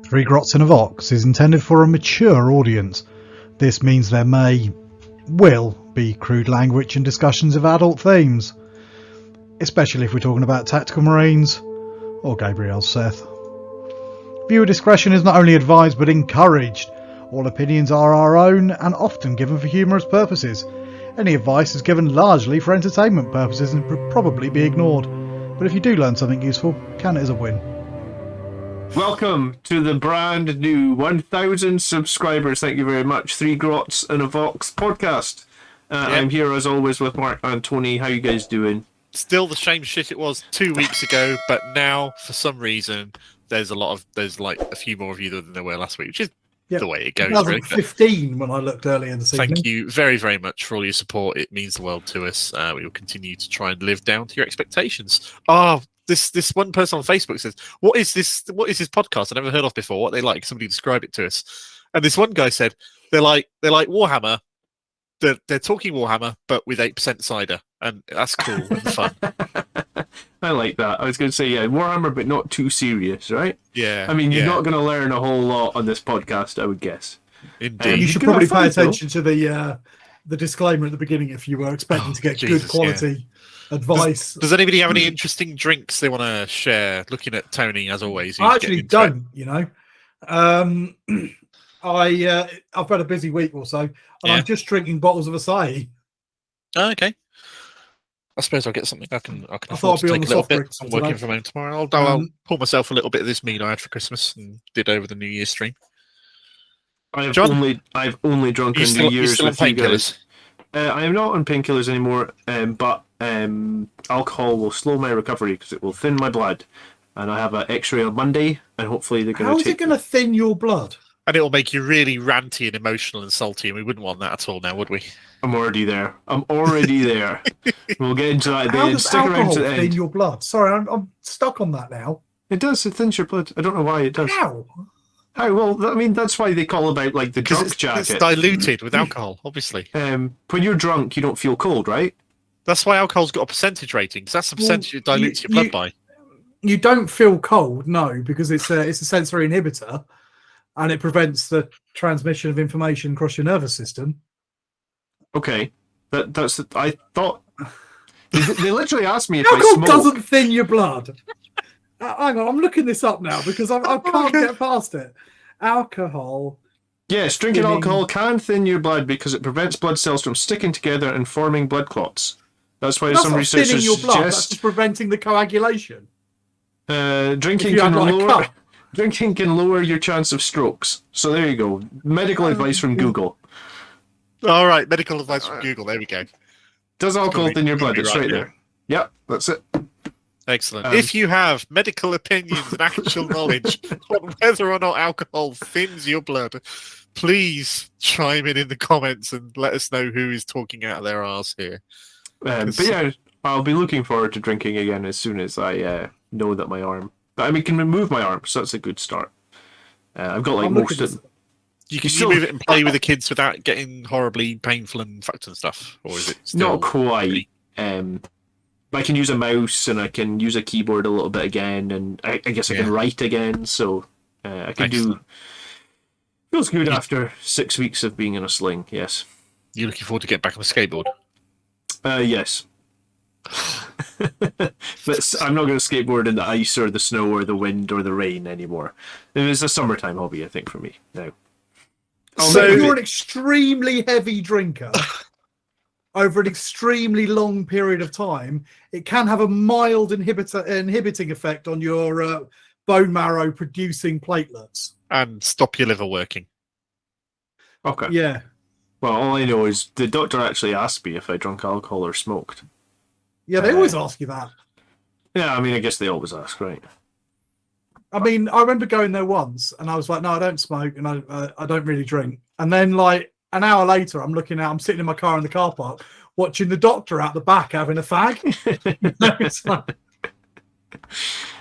Three Grots in a Vox is intended for a mature audience. This means there will be crude language and discussions of adult themes, especially if we're talking about tactical marines or Gabriel's Seth. Viewer discretion is not only advised but encouraged. All opinions are our own and often given for humorous purposes. Any advice is given largely for entertainment purposes and would probably be ignored. But if you do learn something useful, count it as a win. Welcome to the brand new 1,000 subscribers. Thank you very much. Three Grots and a Vox podcast. I'm here as always with Mark and Tony. How you guys doing? Still the same shit it was 2 weeks ago, but now for some reason there's like a few more of you than there were last week, which is the way it goes. 2015 when I looked earlier this evening. Thank you very, very much for all your support. It means the world to us. We will continue to try and live down to your expectations. This one person on Facebook says, What is this podcast? I never heard of before. What they like? Somebody describe it to us. And this one guy said they're like Warhammer. They're talking Warhammer, but with 8% cider, and that's cool and fun. I like that. I was going to say Warhammer, but not too serious, right? Yeah. I mean, you're not going to learn a whole lot on this podcast, I would guess. Indeed. You should probably pay attention to the disclaimer at the beginning if you were expecting to get good quality advice. Does anybody have any interesting drinks they want to share? Looking at Tony, as always. I actually don't, I've had a busy week or so, and I'm just drinking bottles of Acai. Oh, okay. I suppose I'll get something I can afford to take a little bit. I'm working from home tomorrow. I'll pour myself a little bit of this mead I had for Christmas and did over the New Year's stream. I've only drunk in New Year's with you guys. I am not on painkillers anymore, but alcohol will slow my recovery because it will thin my blood. And I have an X-ray on Monday, and hopefully they're going to. How is it going to thin your blood? And it will make you really ranty and emotional and salty, and we wouldn't want that at all now, would we? I'm already there. We'll get into that. How does alcohol thin your blood? Sorry, I'm stuck on that now. It does. It thins your blood. I don't know why it does. How? Well, I mean, that's why they call about like the drunk jacket. It's diluted with alcohol, obviously. When you're drunk, you don't feel cold, right? That's why alcohol's got a percentage rating, because that's the percentage it dilutes your blood by. You don't feel cold, no, because it's a sensory inhibitor, and it prevents the transmission of information across your nervous system. Okay, that's. I thought they literally asked me if alcohol doesn't thin your blood. Hang on, I'm looking this up now because I can't get past it. Alcohol. Yes, drinking alcohol can thin your blood because it prevents blood cells from sticking together and forming blood clots. That's why some researchers your blood. suggest That's just preventing the coagulation. Drinking can lower your chance of strokes. So there you go. Medical advice from Google. All right, medical advice from Google. There we go. Does alcohol thin your blood? It's right there. Yep, that's it. Excellent. If you have medical opinions and actual knowledge on whether or not alcohol thins your blood, please chime in the comments and let us know who is talking out of their arse here. But yeah, I'll be looking forward to drinking again as soon as I know that my arm... But I mean, can remove my arm, so that's a good start. I've got like most of... You can still move it and play with the kids without getting horribly painful and fucked and stuff? Or is it still... Not quite. I can use a mouse and I can use a keyboard a little bit again, and I guess I can write again, so I can do... Feels good after 6 weeks of being in a sling, yes. You looking forward to getting back on the skateboard? Yes. But I'm not going to skateboard in the ice or the snow or the wind or the rain anymore. It is a summertime hobby, I think, for me now. So you're an extremely heavy drinker over an extremely long period of time. It can have a mild inhibiting effect on your bone marrow producing platelets. And stop your liver working. Okay. Yeah. Well, all I know is the doctor actually asked me if I drank alcohol or smoked. Yeah, they always ask you that. Yeah, I mean, I guess they always ask, right? I mean, I remember going there once, and I was like, "No, I don't smoke, and I don't really drink." And then, like an hour later, I'm sitting in my car in the car park, watching the doctor out the back having a fag.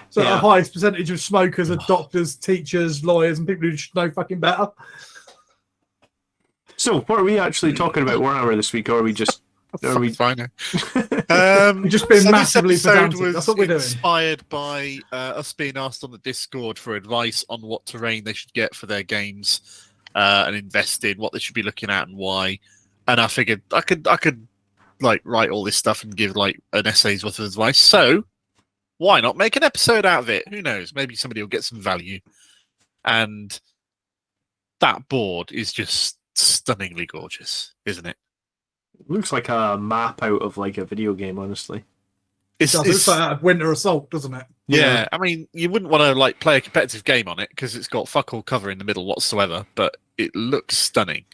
So the highest percentage of smokers are doctors, teachers, lawyers, and people who should know fucking better. So, what are we actually talking about Warhammer this week, or are we just Fine. We're just being massively this episode pedantic. was That's what we're doing. inspired by us being asked on the Discord for advice on what terrain they should get for their games and invest in, what they should be looking at and why. And I figured I could like write all this stuff and give like an essay's worth of advice. So why not make an episode out of it? Who knows? Maybe somebody will get some value. And that board is just stunningly gorgeous, isn't it? It looks like a map out of like a video game, honestly. It looks like Winter Assault, doesn't it? Yeah, I mean, you wouldn't want to like play a competitive game on it because it's got fuck all cover in the middle whatsoever, but it looks stunning.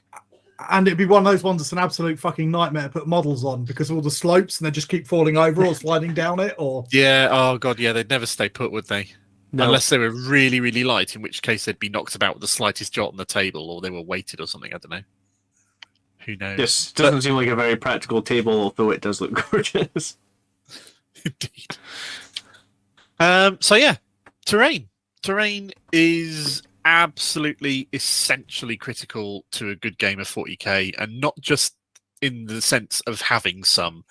And it'd be one of those ones that's an absolute fucking nightmare to put models on because of all the slopes and they just keep falling over or sliding down it. Or yeah, oh god, yeah, they'd never stay put, would they? No. Unless they were really, really light, in which case they'd be knocked about with the slightest jot on the table, or they were weighted or something. I don't know. Who knows? This doesn't seem like a very practical table, although it does look gorgeous. Indeed. So yeah, terrain. Terrain is absolutely essentially critical to a good game of 40k, and not just in the sense of having some.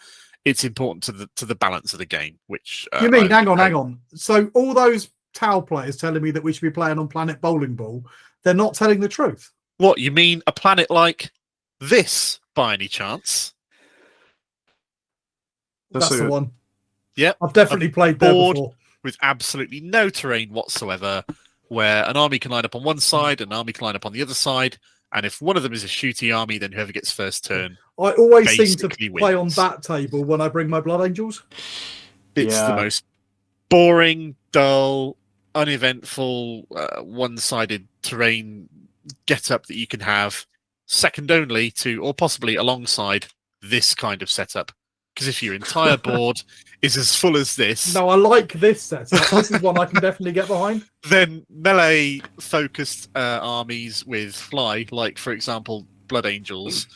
It's important to the balance of the game. Which you mean? Hang on. So all those Tau players telling me that we should be playing on Planet Bowling Ball, they're not telling the truth. What, you mean a planet like this, by any chance? That's the one. Yep. I've definitely played there before. With absolutely no terrain whatsoever, where an army can line up on one side, an army can line up on the other side, and if one of them is a shooty army, then whoever gets first turn. I always seem to wins. play on that table when I bring my Blood Angels. It's the most boring, dull, uneventful, one-sided terrain get-up that you can have, second only to, or possibly alongside, this kind of setup. Because if your entire board is as full as this... No, I like this setup. This is one I can definitely get behind. Then melee-focused armies with fly, like, for example, Blood Angels,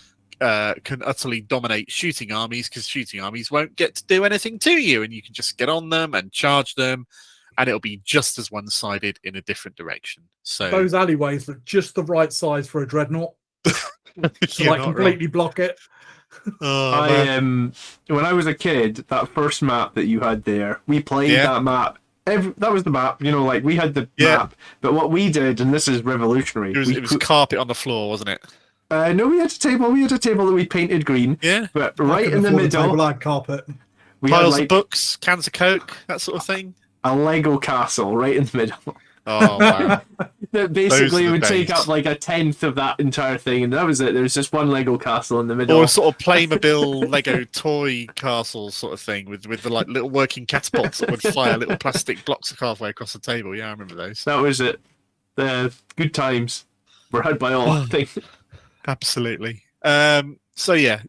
can utterly dominate shooting armies, because shooting armies won't get to do anything to you, and you can just get on them and charge them, and it'll be just as one-sided in a different direction. So those alleyways look just the right size for a dreadnought. To like completely block it. When I was a kid, that first map that you had there, we played that map. That was the map, like we had the map. But what we did, and this is revolutionary, it was carpet on the floor, wasn't it? No, we had a table. We had a table that we painted green. Yeah, but right in the middle, like carpet. We piles had, of books, cans of Coke, that sort of thing. A Lego castle right in the middle. Oh wow! That basically would take up like a tenth of that entire thing, and that was it. There was just one Lego castle in the middle, or a sort of Playmobil Lego toy castle sort of thing with the like little working catapults that would fire little plastic blocks halfway across the table. Yeah, I remember those. That was it. The good times were had by all. I think. Absolutely. So yeah,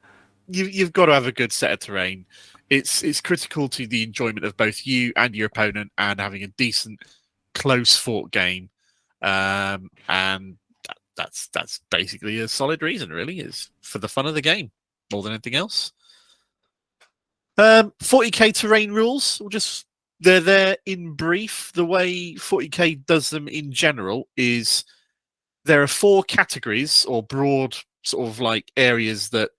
you've got to have a good set of terrain. It's critical to the enjoyment of both you and your opponent, and having a decent close fought game, and that's basically a solid reason, really, is for the fun of the game more than anything else. 40k terrain rules, they're there in brief. The way 40k does them in general is there are 4 categories or broad sort of like areas that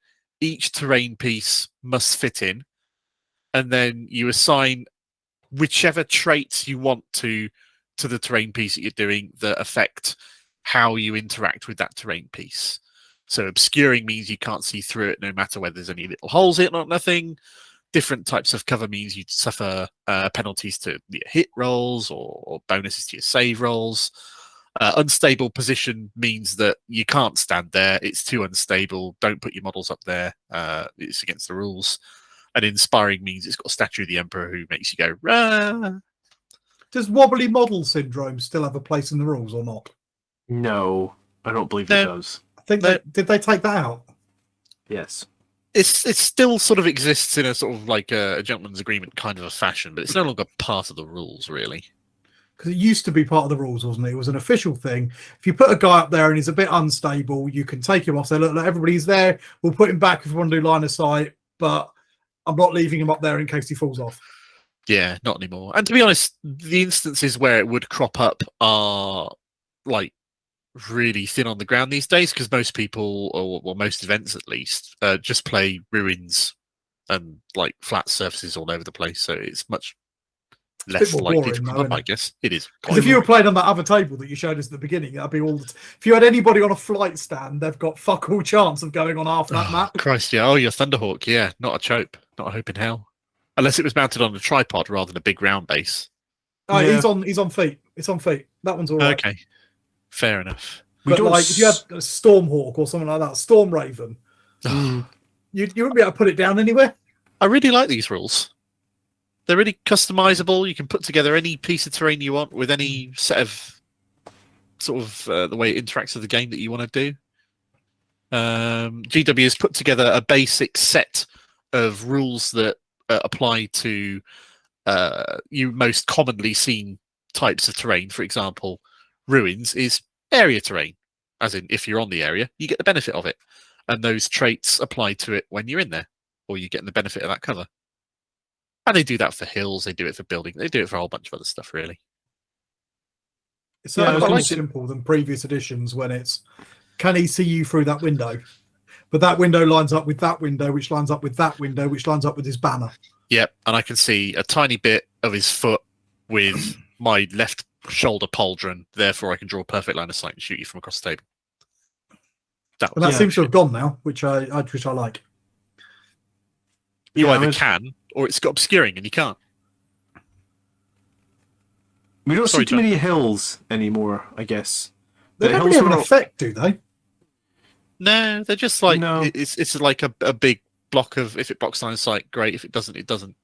each terrain piece must fit in, and then you assign whichever traits you want to the terrain piece that you're doing that affect how you interact with that terrain piece. So obscuring means you can't see through it no matter whether there's any little holes in it or nothing. Different types of cover means you suffer penalties to your hit rolls or bonuses to your save rolls. Unstable position means that you can't stand there. It's too unstable. Don't put your models up there. It's against the rules. And inspiring means it's got a statue of the Emperor who makes you go, rah! Does wobbly model syndrome still have a place in the rules or not? No, I don't believe it does. I think did they take that out? Yes. It still sort of exists in a sort of like a gentleman's agreement kind of a fashion, but it's no longer part of the rules, really. Because it used to be part of the rules, wasn't it? It was an official thing. If you put a guy up there and he's a bit unstable, you can take him off. Say, look, everybody's there. We'll put him back if we want to do line of sight, but I'm not leaving him up there in case he falls off. Yeah, not anymore. And to be honest, the instances where it would crop up are like really thin on the ground these days, because most people, or most events at least, just play ruins and like flat surfaces all over the place, so it's much a less bit more likely to boring, come though, up. I isn't it? guess it is. Because if you were playing on that other table that you showed us at the beginning, that'd be all. If you had anybody on a flight stand, they've got fuck all chance of going on half that map. Christ, yeah. Oh, your Thunderhawk, yeah. Not a chope, not a hope in hell, unless it was mounted on a tripod rather than a big round base. Oh, yeah. He's on feet. It's on feet. That one's all right. Okay, fair enough. But like, if you had a Stormhawk or something like that, Storm Raven, you wouldn't be able to put it down anywhere. I really like these rules. They're really customizable. You can put together any piece of terrain you want with any set of sort of the way it interacts with the game that you want to do. GW has put together a basic set of rules that apply to you most commonly seen types of terrain. For example, ruins is area terrain, as in if you're on the area, you get the benefit of it. And those traits apply to it when you're in there, or you get the benefit of that cover. And they do that for hills, they do it for building, they do it for a whole bunch of other stuff, really. It's quite more simple than previous editions when it's, can he see you through that window? But that window lines up with that window, which lines up with that window, which lines up with his banner. Yep, and I can see a tiny bit of his foot with my left shoulder pauldron, therefore I can draw a perfect line of sight and shoot you from across the table. That seems to have gone now, which I like. You either can, or it's got obscuring and you can't. We don't see too many hills anymore, I guess. They don't really have an effect, do they? No, they're just like it's like a big block of, if it blocks line of sight, great. If it doesn't, it doesn't.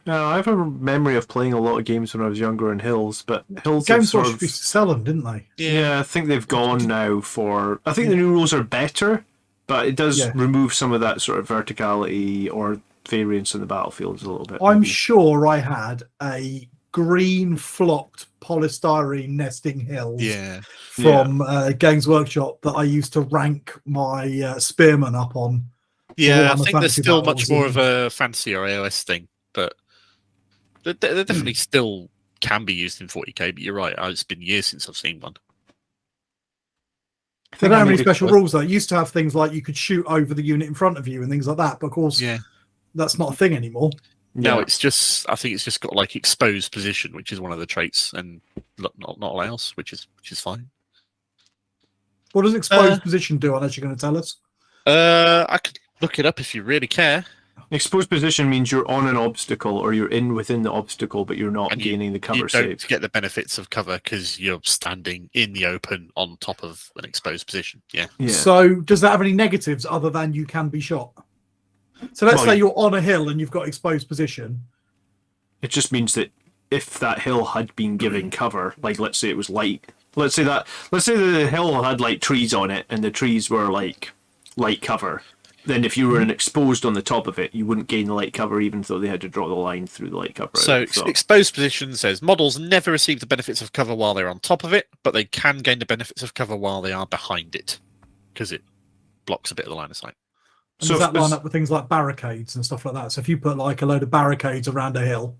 No, I have a memory of playing a lot of games when I was younger in hills, but hills games sort of used to sell them, didn't they? Yeah, I think they've gone now for. I think the new rules are better, but it does remove some of that sort of verticality or variance in the battlefields a little bit. I'm sure I had a green flocked polystyrene nesting hills from Games Workshop that I used to rank my spearmen up on. Yeah, I think there's still much more of a fantasy or AOS thing, but they definitely still can be used in 40k. But you're right, it's been years since I've seen one. They don't have any special rules though. It used to have things like you could shoot over the unit in front of you and things like that, but of course that's not a thing anymore. No, it's just, I think it's just got like exposed position, which is one of the traits, and not all else, which is fine. What does exposed position do, unless you're going to tell us? I could look it up if you really care. Exposed position means you're on an obstacle, or you're within the obstacle, but you're not gaining the cover save. You don't get the benefits of cover because you're standing in the open on top of an exposed position. Yeah. So does that have any negatives other than you can be shot? So let's say you're on a hill and you've got exposed position. It just means that if that hill had been given cover, like let's say it was light, let's say the hill had like trees on it and the trees were like light cover, then if you were exposed on the top of it, you wouldn't gain the light cover even though they had to draw the line through the light cover. So exposed position says models never receive the benefits of cover while they're on top of it, but they can gain the benefits of cover while they are behind it because it blocks a bit of the line of sight. And does that line up with things like barricades and stuff like that? So if you put like a load of barricades around a hill,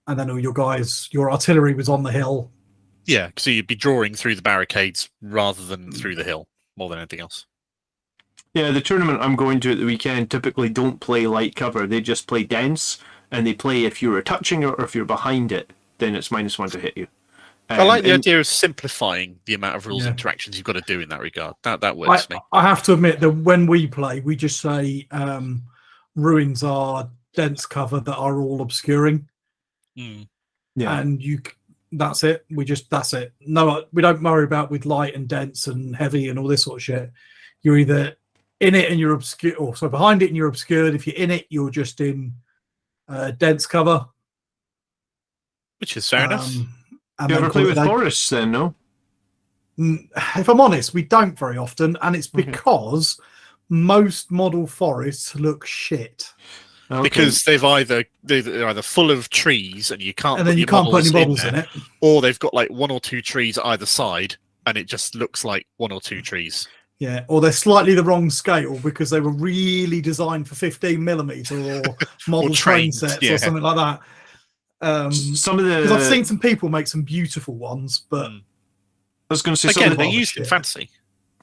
and then all your guys, your artillery was on the hill. Yeah, so you'd be drawing through the barricades rather than through the hill, more than anything else. Yeah, the tournament I'm going to at the weekend typically don't play light cover. They just play dense, and they play if you're touching it or if you're behind it, then it's -1 to hit you. I like the idea of simplifying the amount of rules and interactions you've got to do in that regard. That works for me. I have to admit that when we play, we just say ruins are dense cover that are all obscuring. Yeah, and that's it. That's it. No, we don't worry about with light and dense and heavy and all this sort of shit. You're either in it and you're obscured, or so behind it and you're obscured. If you're in it, you're just in dense cover, which is fair enough. Do you ever play with forests then, no? If I'm honest, we don't very often, and it's because most model forests look shit. Okay. Because they're either full of trees and you can't put any models in it, or they've got like 1 or 2 trees either side and it just looks like 1 or 2 trees. Yeah, or they're slightly the wrong scale because they were really designed for 15mm or model train sets or something like that. Because I've seen some people make some beautiful ones, but I was going to say again, they're used in fantasy.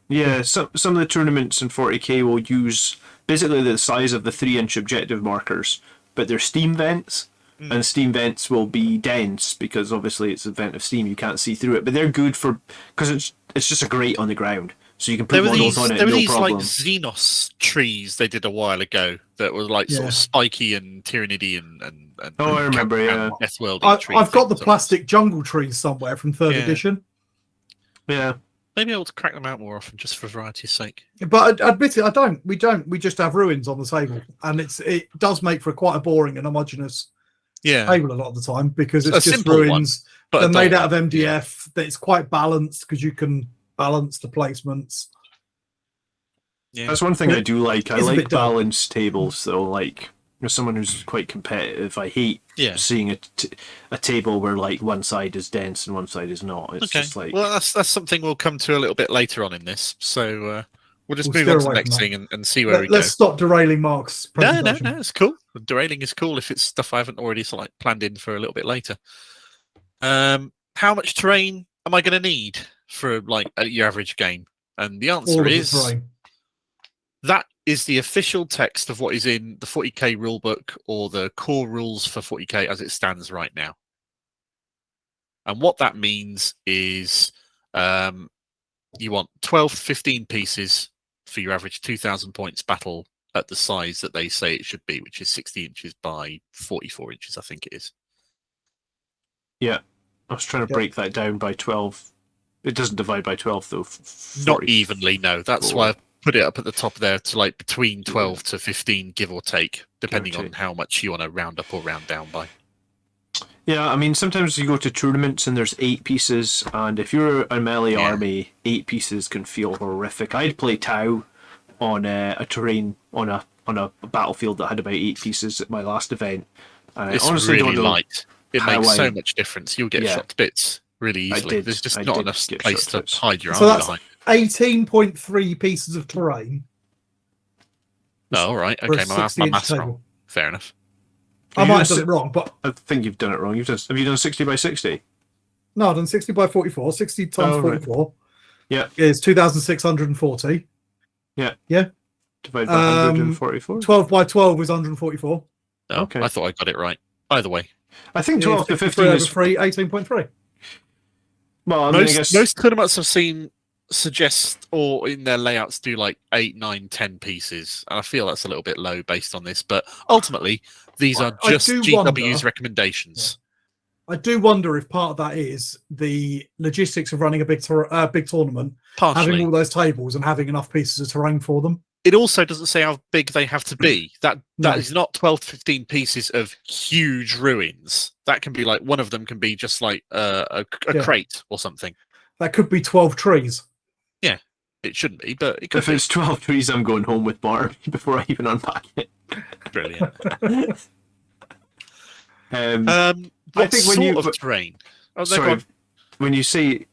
Yeah, some of the tournaments in 40k will use basically the size of the 3-inch objective markers, but they're steam vents. And steam vents will be dense because obviously it's a vent of steam. You can't see through it, but they're good because it's just a grate on the ground, so you can put models on it. There were no these problem. like Xenos trees they did a while ago that were like sort of spiky and Tyranidy and oh, I remember. Yeah, I've got the plastic jungle trees somewhere from 3rd edition. Yeah. Maybe I ought to crack them out more often, just for variety's sake. But admit it, I don't. We don't. We just have ruins on the table, and it does make for quite a boring and homogenous table a lot of the time because it's just ruins. They're made out of MDF. That it's quite balanced because you can balance the placements. Yeah. That's one thing I do like. I like balanced tables, though. Like, as someone who's quite competitive, I hate seeing a table where like one side is dense and one side is not. It's just like, well, that's something we'll come to a little bit later on in this. So we'll just move on to the next thing and see where we go. Let's stop derailing Mark's presentation. No, it's cool. Derailing is cool if it's stuff I haven't already sort of like planned in for a little bit later. How much terrain am I going to need for like your average game? And the answer is that is the official text of what is in the 40k rulebook or the core rules for 40k as it stands right now. And what that means is you want 12 to 15 pieces for your average 2,000 points battle at the size that they say it should be, which is 60 inches by 44 inches, I think it is. Yeah. I was trying to break that down by 12. It doesn't divide by 12, though. Not evenly, no. That's why I put it up at the top there to like between 12 to 15, give or take, depending on how much you want to round up or round down by. Yeah, I mean, sometimes you go to tournaments and there's 8 pieces, and if you're a melee army, 8 pieces can feel horrific. I'd play Tau on a terrain on a battlefield that had about 8 pieces at my last event. It's honestly really light. It makes so much difference. You'll get shot to bits really easily. There's just not enough place to hide your army behind. 18.3 pieces of terrain. Oh, all right. Okay, my math's wrong. Fair enough. I might have done it wrong, but I think you've done it wrong. Have you done 60 by 60? No, I've done 60 by 44. 60 times 44. Right. Yeah. Is 2,640. Yeah. Yeah. Divided by 144. 12 by 12 is 144. Oh, okay. I thought I got it right. Either way. I think 12 to 15 is 18.3. Well, I mean, I guess most tournaments I've seen suggest or in their layouts do like 8, 9, 10 pieces. And I feel that's a little bit low based on this, but ultimately these are just GW's recommendations. I do wonder if part of that is the logistics of running a big tournament, having all those tables and having enough pieces of terrain for them. It also doesn't say how big they have to be. That is not 12 to 15 pieces of huge ruins. That can be like one of them can be just like a crate or something. That could be 12 trees. Yeah, it shouldn't be, but it could. If it's 12 trees, I'm going home with Barbie before I even unpack it. Brilliant. I think when you terrain. Oh, sorry, when you say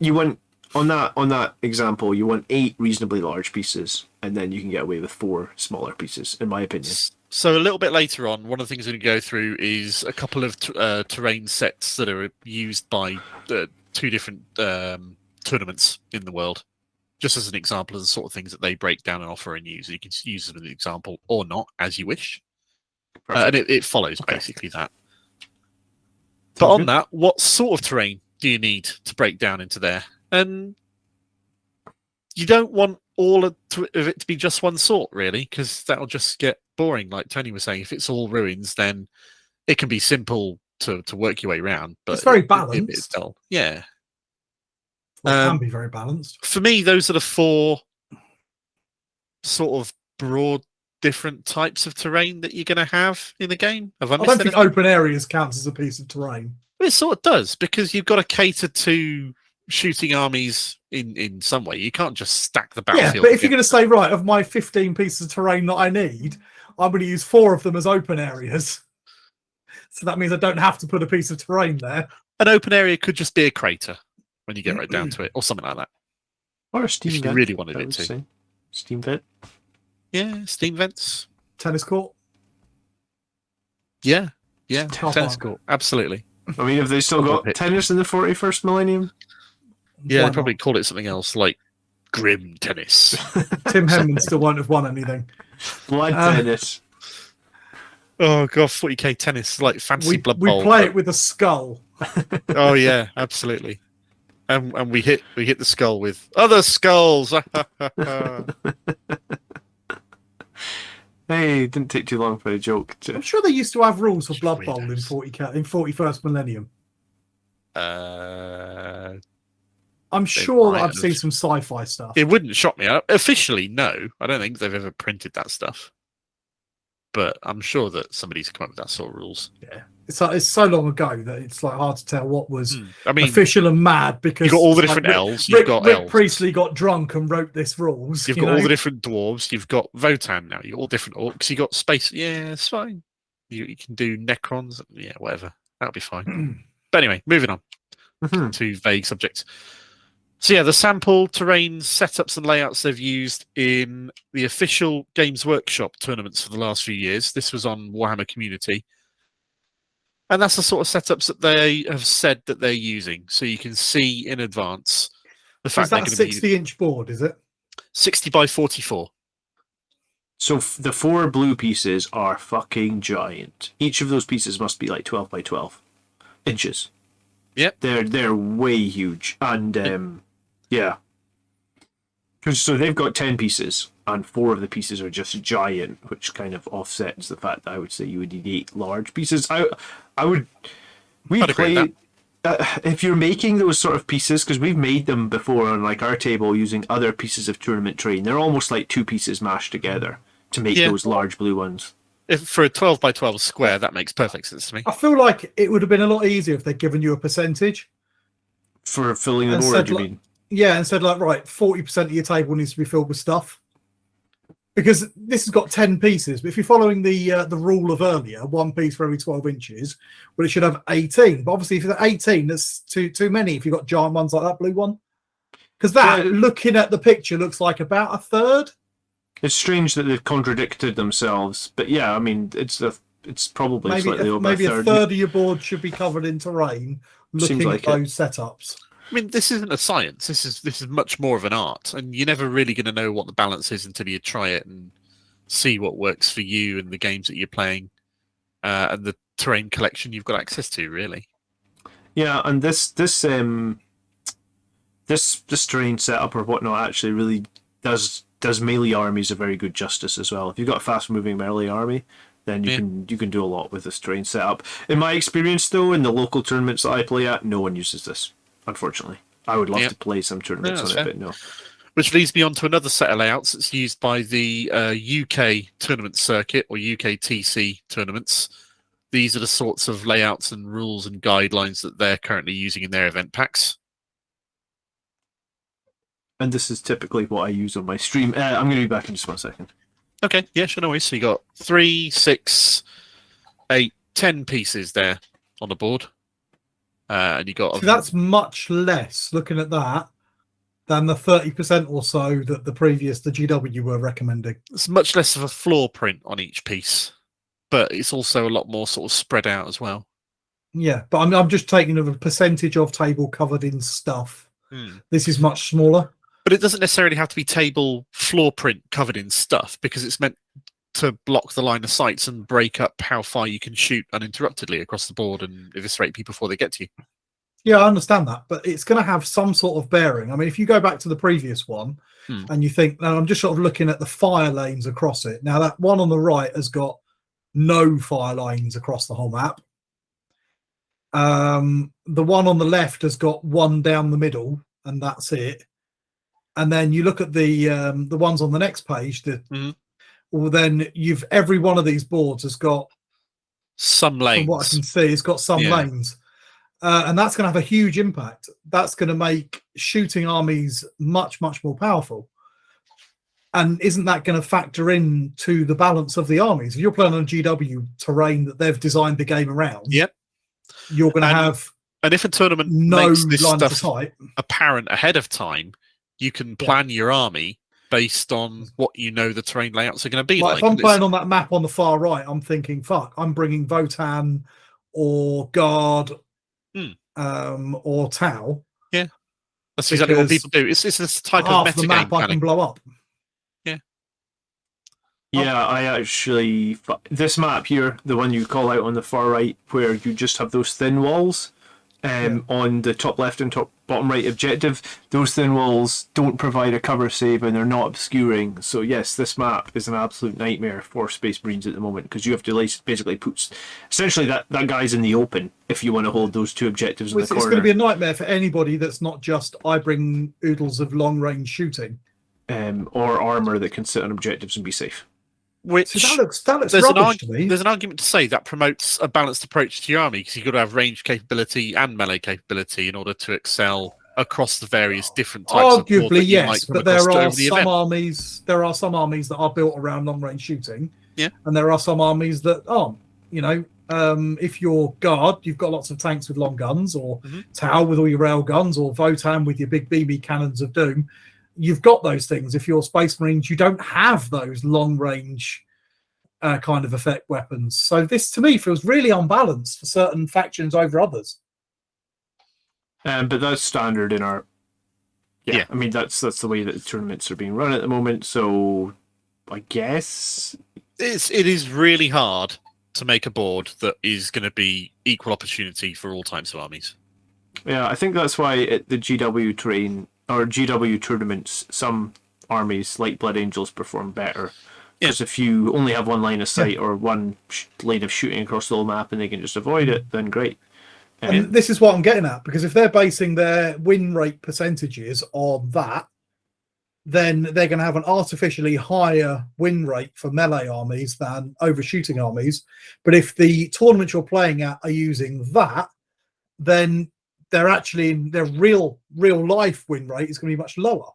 you want on that example, you want 8 reasonably large pieces, and then you can get away with 4 smaller pieces, in my opinion. So a little bit later on, one of the things we're going to go through is a couple of terrain sets that are used by 2 different tournaments in the world. Just as an example of the sort of things that they break down and offer and use. You can use them as an example or not, as you wish. And it follows basically that. But on that, what sort of terrain do you need to break down into there? And you don't want all of it to be just one sort, really, because that'll just get boring. Like Tony was saying, if it's all ruins, then it can be simple to work your way around. But it's very balanced. Yeah. It can be very balanced. For me, those are the 4 sort of broad different types of terrain that you're going to have in the game. I don't think open areas counts as a piece of terrain. It sort of does, because you've got to cater to shooting armies in some way. You can't just stack the battlefield. Yeah, but if you're going to say, right, of my 15 pieces of terrain that I need, I'm going to use 4 of them as open areas. So that means I don't have to put a piece of terrain there. An open area could just be a crater when you get right down to it, or something like that. Or a steam vent. If you really wanted it to. Say. Steam vent. Yeah, steam vents. Tennis court. Yeah, tennis court. Absolutely. I mean, have they still got tennis in the 41st millennium? Yeah, they probably call it something else, like grim tennis. Tim Henman still won't have won anything. Blood tennis. Oh god, 40k tennis, like fantasy Blood Bowl. We play it with a skull. Oh yeah, absolutely. And we hit the skull with other skulls. Hey, it didn't take too long for a joke. I'm sure they used to have rules for Blood Bowl in 40k in 41st Millennium. I'm sure that I've seen some sci-fi stuff. It wouldn't shock me. Officially, no. I don't think they've ever printed that stuff. But I'm sure that somebody's come up with that sort of rules. Yeah, it's so long ago that it's like hard to tell what was I mean, official and mad, because you've got all the different elves. You've got Rick elves. Priestley got drunk and wrote this rules. You've got all the different dwarves. You've got Votan now. You've got all different orcs. You've got space. Yeah, it's fine. You can do Necrons. Yeah, whatever. That'll be fine. But anyway, moving on to vague subjects. So yeah, the sample terrain setups and layouts they've used in the official Games Workshop tournaments for the last few years. This was on Warhammer Community. And that's the sort of setups that they have said that they're using. So you can see in advance the fact they're going to be... Is that a 60-inch board, is it? 60 by 44. So the 4 blue pieces are fucking giant. Each of those pieces must be like 12 by 12 inches. Yep. They're way huge. And yeah. So they've got 10 pieces, and 4 of the pieces are just giant, which kind of offsets the fact that I would say you would need 8 large pieces. If you're making those sort of pieces, because we've made them before on like our table using other pieces of tournament terrain, they're almost like 2 pieces mashed together to make those large blue ones. If for a 12 by 12 square, that makes perfect sense to me. I feel like it would have been a lot easier if they'd given you a percentage for filling the board. You mean? Yeah, and said like, right, 40% of your table needs to be filled with stuff, because this has got 10 pieces. But if you're following the rule of earlier, 1 piece for every 12 inches, well, it should have 18. But obviously, if it's 18, that's too many. If you've got giant ones like that blue one, because that looking at the picture looks like about a third. It's strange that they've contradicted themselves, but yeah, I mean, it's probably slightly over maybe a third. A third of your board should be covered in terrain. Looking at those setups. I mean, this isn't a science. This is much more of an art, and you're never really going to know what the balance is until you try it and see what works for you and the games that you're playing, and the terrain collection you've got access to. Really. Yeah, and this terrain setup or whatnot actually really does melee armies a very good justice as well. If you've got a fast moving melee army, then you can do a lot with this terrain setup. In my experience, though, in the local tournaments that I play at, no one uses this. Unfortunately, I would love to play some tournaments on it, but no. Which leads me on to another set of layouts that's used by the UK tournament circuit or UK TC tournaments. These are the sorts of layouts and rules and guidelines that they're currently using in their event packs. And this is typically what I use on my stream. I'm going to be back in just 1 second. Okay, yeah, sure, no worries. So you got 3, 6, 8, 10 pieces there on the board. And you got... So that's much less, looking at that, than the 30% or so that the GW were recommending. It's much less of a floor print on each piece, but it's also a lot more sort of spread out as well. Yeah, but I'm just taking a percentage of table covered in stuff. This is much smaller. But it doesn't necessarily have to be table floor print covered in stuff, because it's meant to block the line of sights and break up how far you can shoot uninterruptedly across the board and eviscerate people before they get to you. Yeah, I understand that, but it's going to have some sort of bearing. I mean, if you go back to the previous one and you think, now I'm just sort of looking at the fire lanes across it. Now, that one on the right has got no fire lanes across the whole map. The one on the left has got one down the middle, and that's it. And then you look at the ones on the next page. Well, then every one of these boards has got some lanes. From what I can see, it's got some lanes, and that's going to have a huge impact. That's going to make shooting armies much, much more powerful. And isn't that going to factor into the balance of the armies? If you're playing on GW terrain that they've designed the game around, you're going to have. And if a tournament makes this stuff apparent ahead of time, you can plan your army based on what you know the terrain layouts are going to be like. If I'm playing on that map on the far right, I'm thinking, fuck, I'm bringing Votan or Guard or Tau. Yeah, that's exactly what people do. It's this type of metagame the map planning. I can blow up. Yeah. Yeah, I actually this map here, the one you call out on the far right, where you just have those thin walls. On the top left and top bottom right objective, those thin walls don't provide a cover save and they're not obscuring. So yes, this map is an absolute nightmare for Space Marines at the moment because you have to basically put essentially that guy's in the open if you want to hold those two objectives in the corner. It's going to be a nightmare for anybody that's not just I bring oodles of long range shooting, or armor that can sit on objectives and be safe. Which so that looks rubbish to me. There's an argument to say that promotes a balanced approach to your army because you've got to have range capability and melee capability in order to excel across the various different types of board that you might come but there are the some event. armies. There are some armies that are built around long range shooting. Yeah, and there are some armies that aren't. You know, if you're Guard, you've got lots of tanks with long guns, or Tau with all your rail guns, or Votan with your big BB cannons of doom. You've got those things. If you're Space Marines, you don't have those long range kind of effect weapons. So this, to me, feels really unbalanced for certain factions over others. But that's standard in our. Yeah, I mean that's the way that the tournaments are being run at the moment. So I guess it is really hard to make a board that is going to be equal opportunity for all types of armies. Yeah, I think that's why at the GW terrain or GW tournaments, some armies like Blood Angels perform better. Because if you only have one line of sight or one lane of shooting across the whole map and they can just avoid it, then great. And this is what I'm getting at, because if they're basing their win rate percentages on that, then they're going to have an artificially higher win rate for melee armies than overshooting armies. But if the tournament you're playing at are using that, then they're actually their real life win rate is going to be much lower.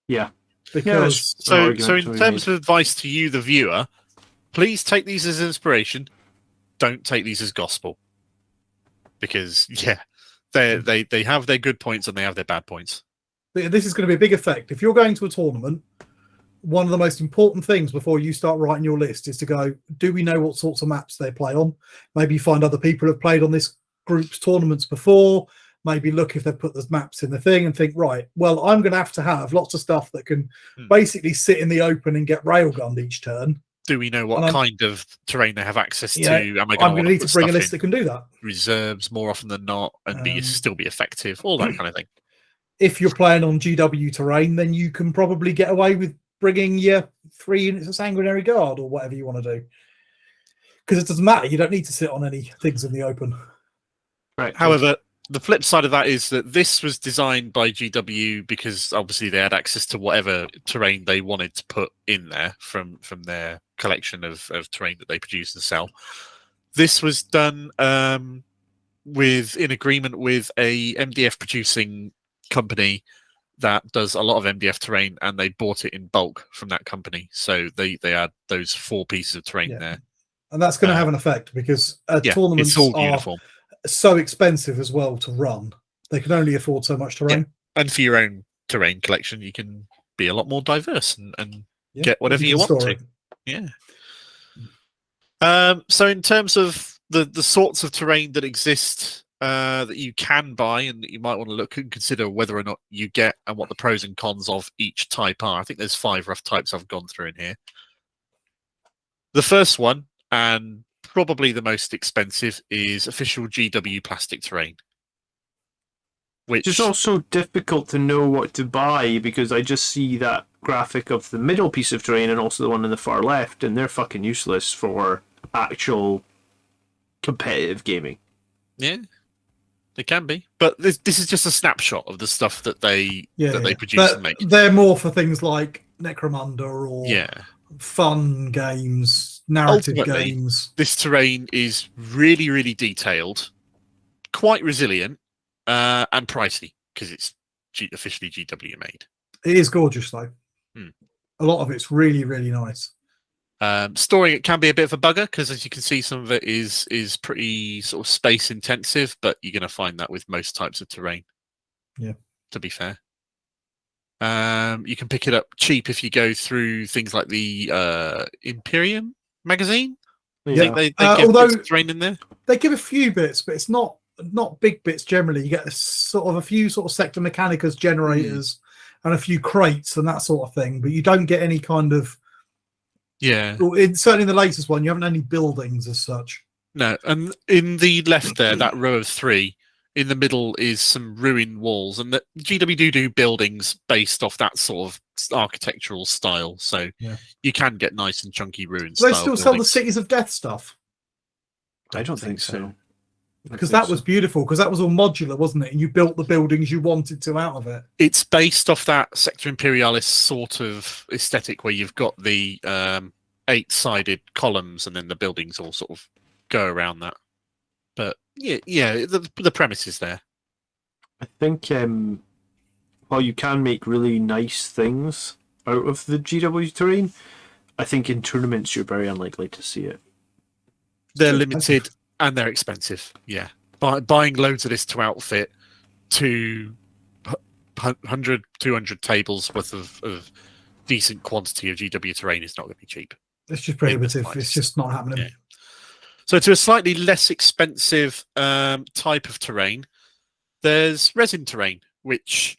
Yeah. Because so in terms of advice to you, the viewer, please take these as inspiration. Don't take these as gospel. Because they have their good points and they have their bad points. This is going to be a big effect. If you're going to a tournament, one of the most important things before you start writing your list is to go, do we know what sorts of maps they play on? Maybe find other people who have played on this group's tournaments before. Maybe look if they've put the maps in the thing and think, right, well, I'm going to have lots of stuff that can basically sit in the open and get railgunned each turn. Do we know what kind of terrain they have access to? Am I going to need to bring a list that can do that? Reserves more often than not and still be effective, all that kind of thing. If you're playing on GW terrain, then you can probably get away with bringing your 3 units of Sanguinary Guard or whatever you want to do. Because it doesn't matter. You don't need to sit on any things in the open. Right. However, the flip side of that is that this was designed by GW because obviously they had access to whatever terrain they wanted to put in there from their collection of terrain that they produce and sell. This was done in agreement with a MDF producing company that does a lot of MDF terrain, and they bought it in bulk from that company. So they had those 4 pieces of terrain there. And that's going to have an effect because tournaments it's all are uniform. So expensive as well to run. They can only afford so much terrain. Yeah. And for your own terrain collection, you can be a lot more diverse and get whatever you want to. Yeah. So in terms of the sorts of terrain that exist that you can buy and that you might want to look and consider whether or not you get and what the pros and cons of each type are. I think there's 5 rough types I've gone through in here. The first one, and probably the most expensive, is official GW plastic terrain. Which is also difficult to know what to buy because I just see that graphic of the middle piece of terrain and also the one on the far left, and they're fucking useless for actual competitive gaming. Yeah, they can be, but this is just a snapshot of the stuff that they produce and make. They're more for things like Necromunda or fun games, narrative games. This terrain is really, really detailed, quite resilient, and pricey because it's officially GW made. It is gorgeous though. A lot of it's really, really nice. Storing it can be a bit of a bugger because, as you can see, some of it is pretty sort of space intensive, but you're going to find that with most types of terrain. Yeah, to be fair. You can pick it up cheap if you go through things like the Imperium magazine. Yeah, they give terrain in there. They give a few bits, but it's not big bits generally. You get a few Sector Mechanicus generators and a few crates and that sort of thing, but you don't get any kind of Yeah. Certainly in the latest one, you haven't any buildings as such. No, and in the left there, that row of 3, in the middle is some ruined walls, and the GW do buildings based off that sort of architectural style, so you can get nice and chunky ruins. Do they still sell the Cities of Death stuff? I don't think so. Because that was beautiful, because that was all modular, wasn't it? And you built the buildings you wanted to out of it. It's based off that Sector Imperialis sort of aesthetic where you've got the 8-sided columns and then the buildings all sort of go around that. But yeah, the premise is there. I think while you can make really nice things out of the GW terrain, I think in tournaments you're very unlikely to see it. They're limited and they're expensive. Yeah, buying loads of this to outfit 100, 200 tables worth of decent quantity of GW terrain is not going to be cheap. It's just prohibitive. It's just not happening. Yeah. So to a slightly less expensive type of terrain, there's Resin Terrain, which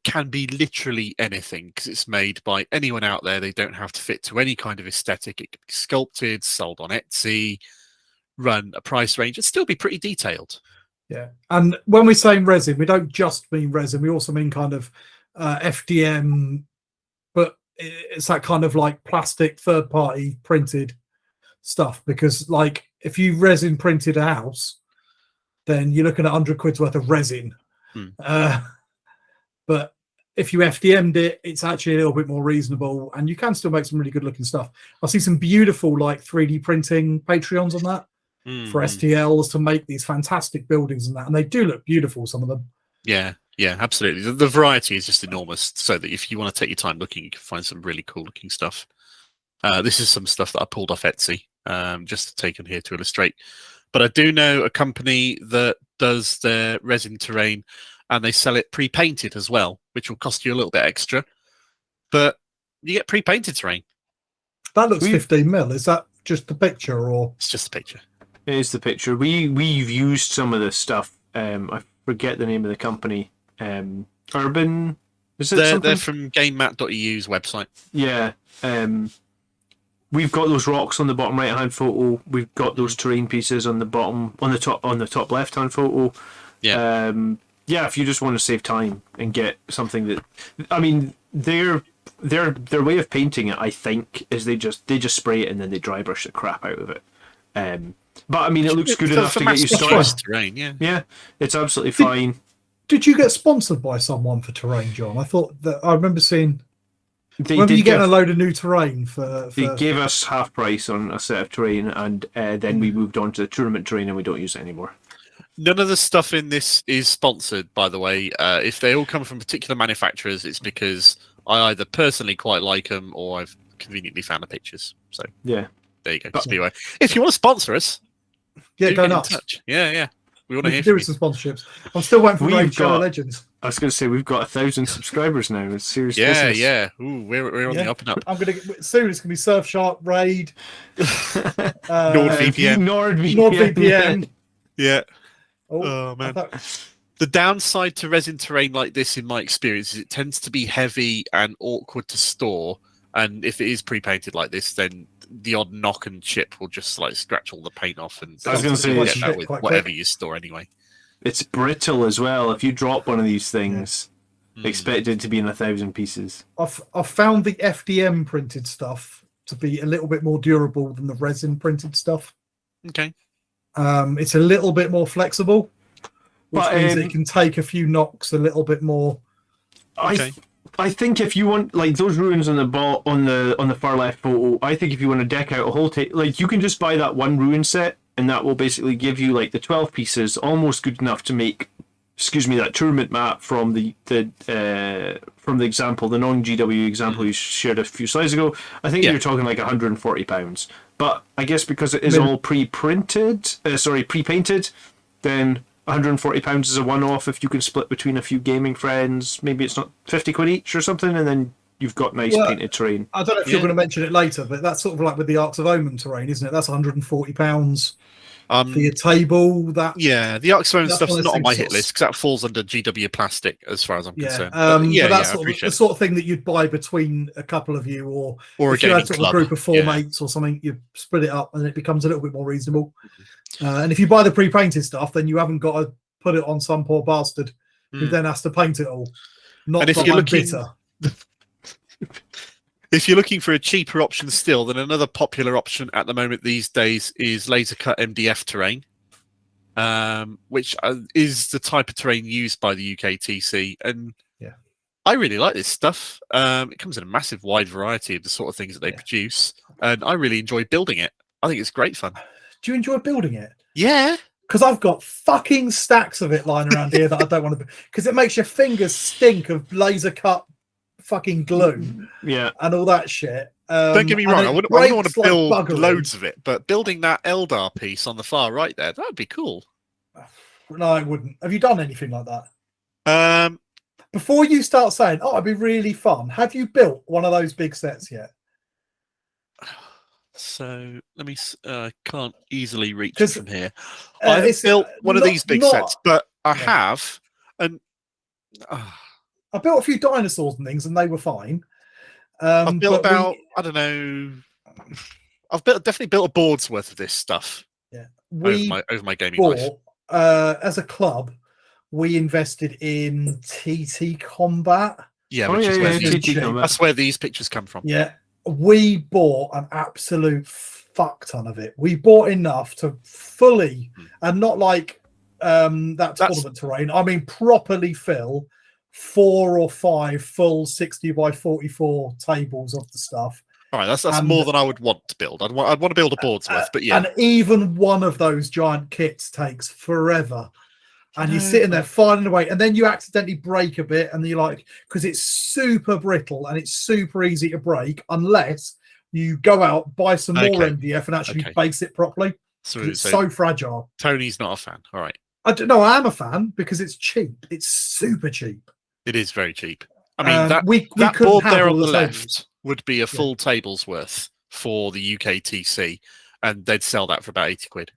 can be literally anything because it's made by anyone out there. They don't have to fit to any kind of aesthetic. It can be sculpted, sold on Etsy, run a price range, and still be pretty detailed. Yeah, and when we're saying resin, we don't just mean resin. We also mean kind of FDM, but it's that kind of like plastic third-party printed stuff, because like if you resin printed a house, then you're looking at 100 quid's worth of resin. But if you FDM'd it, it's actually a little bit more reasonable, and you can still make some really good looking stuff. I see some beautiful like 3D printing Patreons on that for STLs to make these fantastic buildings and that, and they do look beautiful, some of them. Yeah, absolutely. The variety is just enormous, so that if you want to take your time looking, you can find some really cool looking stuff. This is some stuff that I pulled off Etsy, just to take on here to illustrate. But I do know a company that does their Resin Terrain, and they sell it pre-painted as well, which will cost you a little bit extra. But you get pre-painted terrain. That looks 15 mil. Is that just the picture, or it's just a picture? It is the picture. We've used some of this stuff. I forget the name of the company. Urban. Is it? They're from GameMat.eu's website. Yeah. We've got those rocks on the bottom right hand photo. We've got those terrain pieces on the top left hand photo. Yeah. Yeah, if you just want to save time and get something that, I mean, their way of painting it, I think, is they just spray it and then they dry brush the crap out of it. But I mean, it looks good enough to get you started. Terrain, yeah, it's absolutely fine. Did you get sponsored by someone for terrain, John? I thought that I remember seeing. Remember you getting a load of new terrain for? They gave us half price on a set of terrain, and then we moved on to the tournament terrain, and we don't use it anymore. None of the stuff in this is sponsored, by the way. If they all come from particular manufacturers, it's because I either personally quite like them or I've conveniently found the pictures. So yeah, there you go. Speedway. If you want to sponsor us, go nuts. Touch. Yeah. We want to hear from you. Some sponsorships. I'm still waiting for Raid Shadow Legends. I was going to say we've got 1,000 subscribers now. It's serious business. Yeah. Ooh, we're on the up and up. I'm going to soon. It's going to be Surfshark, Raid, NordVPN. Yeah. Oh man. The downside to Resin Terrain like this, in my experience, is it tends to be heavy and awkward to store. And if it is pre-painted like this, then the odd knock and chip will just like scratch all the paint off. And I was going to say get that with whatever you store anyway. It's brittle as well. If you drop one of these things, expect it to be in 1,000 pieces. I've found the FDM printed stuff to be a little bit more durable than the resin printed stuff. Okay. It's a little bit more flexible, which means that it can take a few knocks a little bit more. Okay. I think if you want, like those ruins on the far left photo, I think if you want to deck out a whole like you can just buy that one ruin set, and that will basically give you like the 12 pieces, almost good enough to make, that tournament map from the example, the non-GW example you shared a few slides ago. I think you're talking like £140. But I guess because it is all pre-painted, then £140 is a one-off. If you can split between a few gaming friends, maybe it's not 50 quid each or something, and then you've got nice painted terrain. I don't know if you're going to mention it later, but that's sort of like with the Arcs of Omen terrain, isn't it? That's £140 for your table. Yeah, the Arc-Stone stuff's not on my hit of- list because that falls under GW plastic as far as I'm concerned. But that's I appreciate the sort of thing that you'd buy between a couple of you, or a if you had gaming sort of club. a group of four mates or something, you split it up and it becomes a little bit more reasonable. And if you buy the pre-painted stuff, then you haven't got to put it on some poor bastard who then has to paint it all. And if you're looking, if you're looking for a cheaper option still, then another popular option at the moment these days is laser cut MDF terrain, which is the type of terrain used by the UKTC. And I really like this stuff. It comes in a massive wide variety of the sort of things that they produce, and I really enjoy building it. I think it's great fun. Do you enjoy building it? Yeah. Because I've got fucking stacks of it lying around here that I don't want to. Because it makes your fingers stink of laser cut fucking glue, and all that shit. Don't get me wrong. I wouldn't want to build loads of it, but building that Eldar piece on the far right there—that would be cool. No, I wouldn't. Have you done anything like that? Before you start saying, "Oh, it'd be really fun," have you built one of those big sets yet? So let me. Can't easily reach it from here. I haven't built one of these big sets, but I have, and I built a few dinosaurs and things, and they were fine. I've built about I don't know. I've definitely built a board's worth of this stuff. Yeah, over my gaming life. As a club, we invested in TT Combat. Yeah, that's where these pictures come from. Yeah. We bought an absolute fuck ton of it. We bought enough to fully, and not like that tournament terrain, I mean properly fill 4 or 5 full 60 by 44 tables of the stuff. All right, that's more than I would want to build. I'd want to build a board's worth, but yeah. And even one of those giant kits takes forever. And you're sitting there filing away, and then you accidentally break a bit, and you're like, because it's super brittle and it's super easy to break unless you go out, buy some more MDF and actually base it properly. So it's so fragile. Tony's not a fan. All right. I don't know. I am a fan because it's cheap. It's super cheap. It is very cheap. I mean, that that board there on the left would be a full table's worth for the UKTC, and they'd sell that for about 80 quid.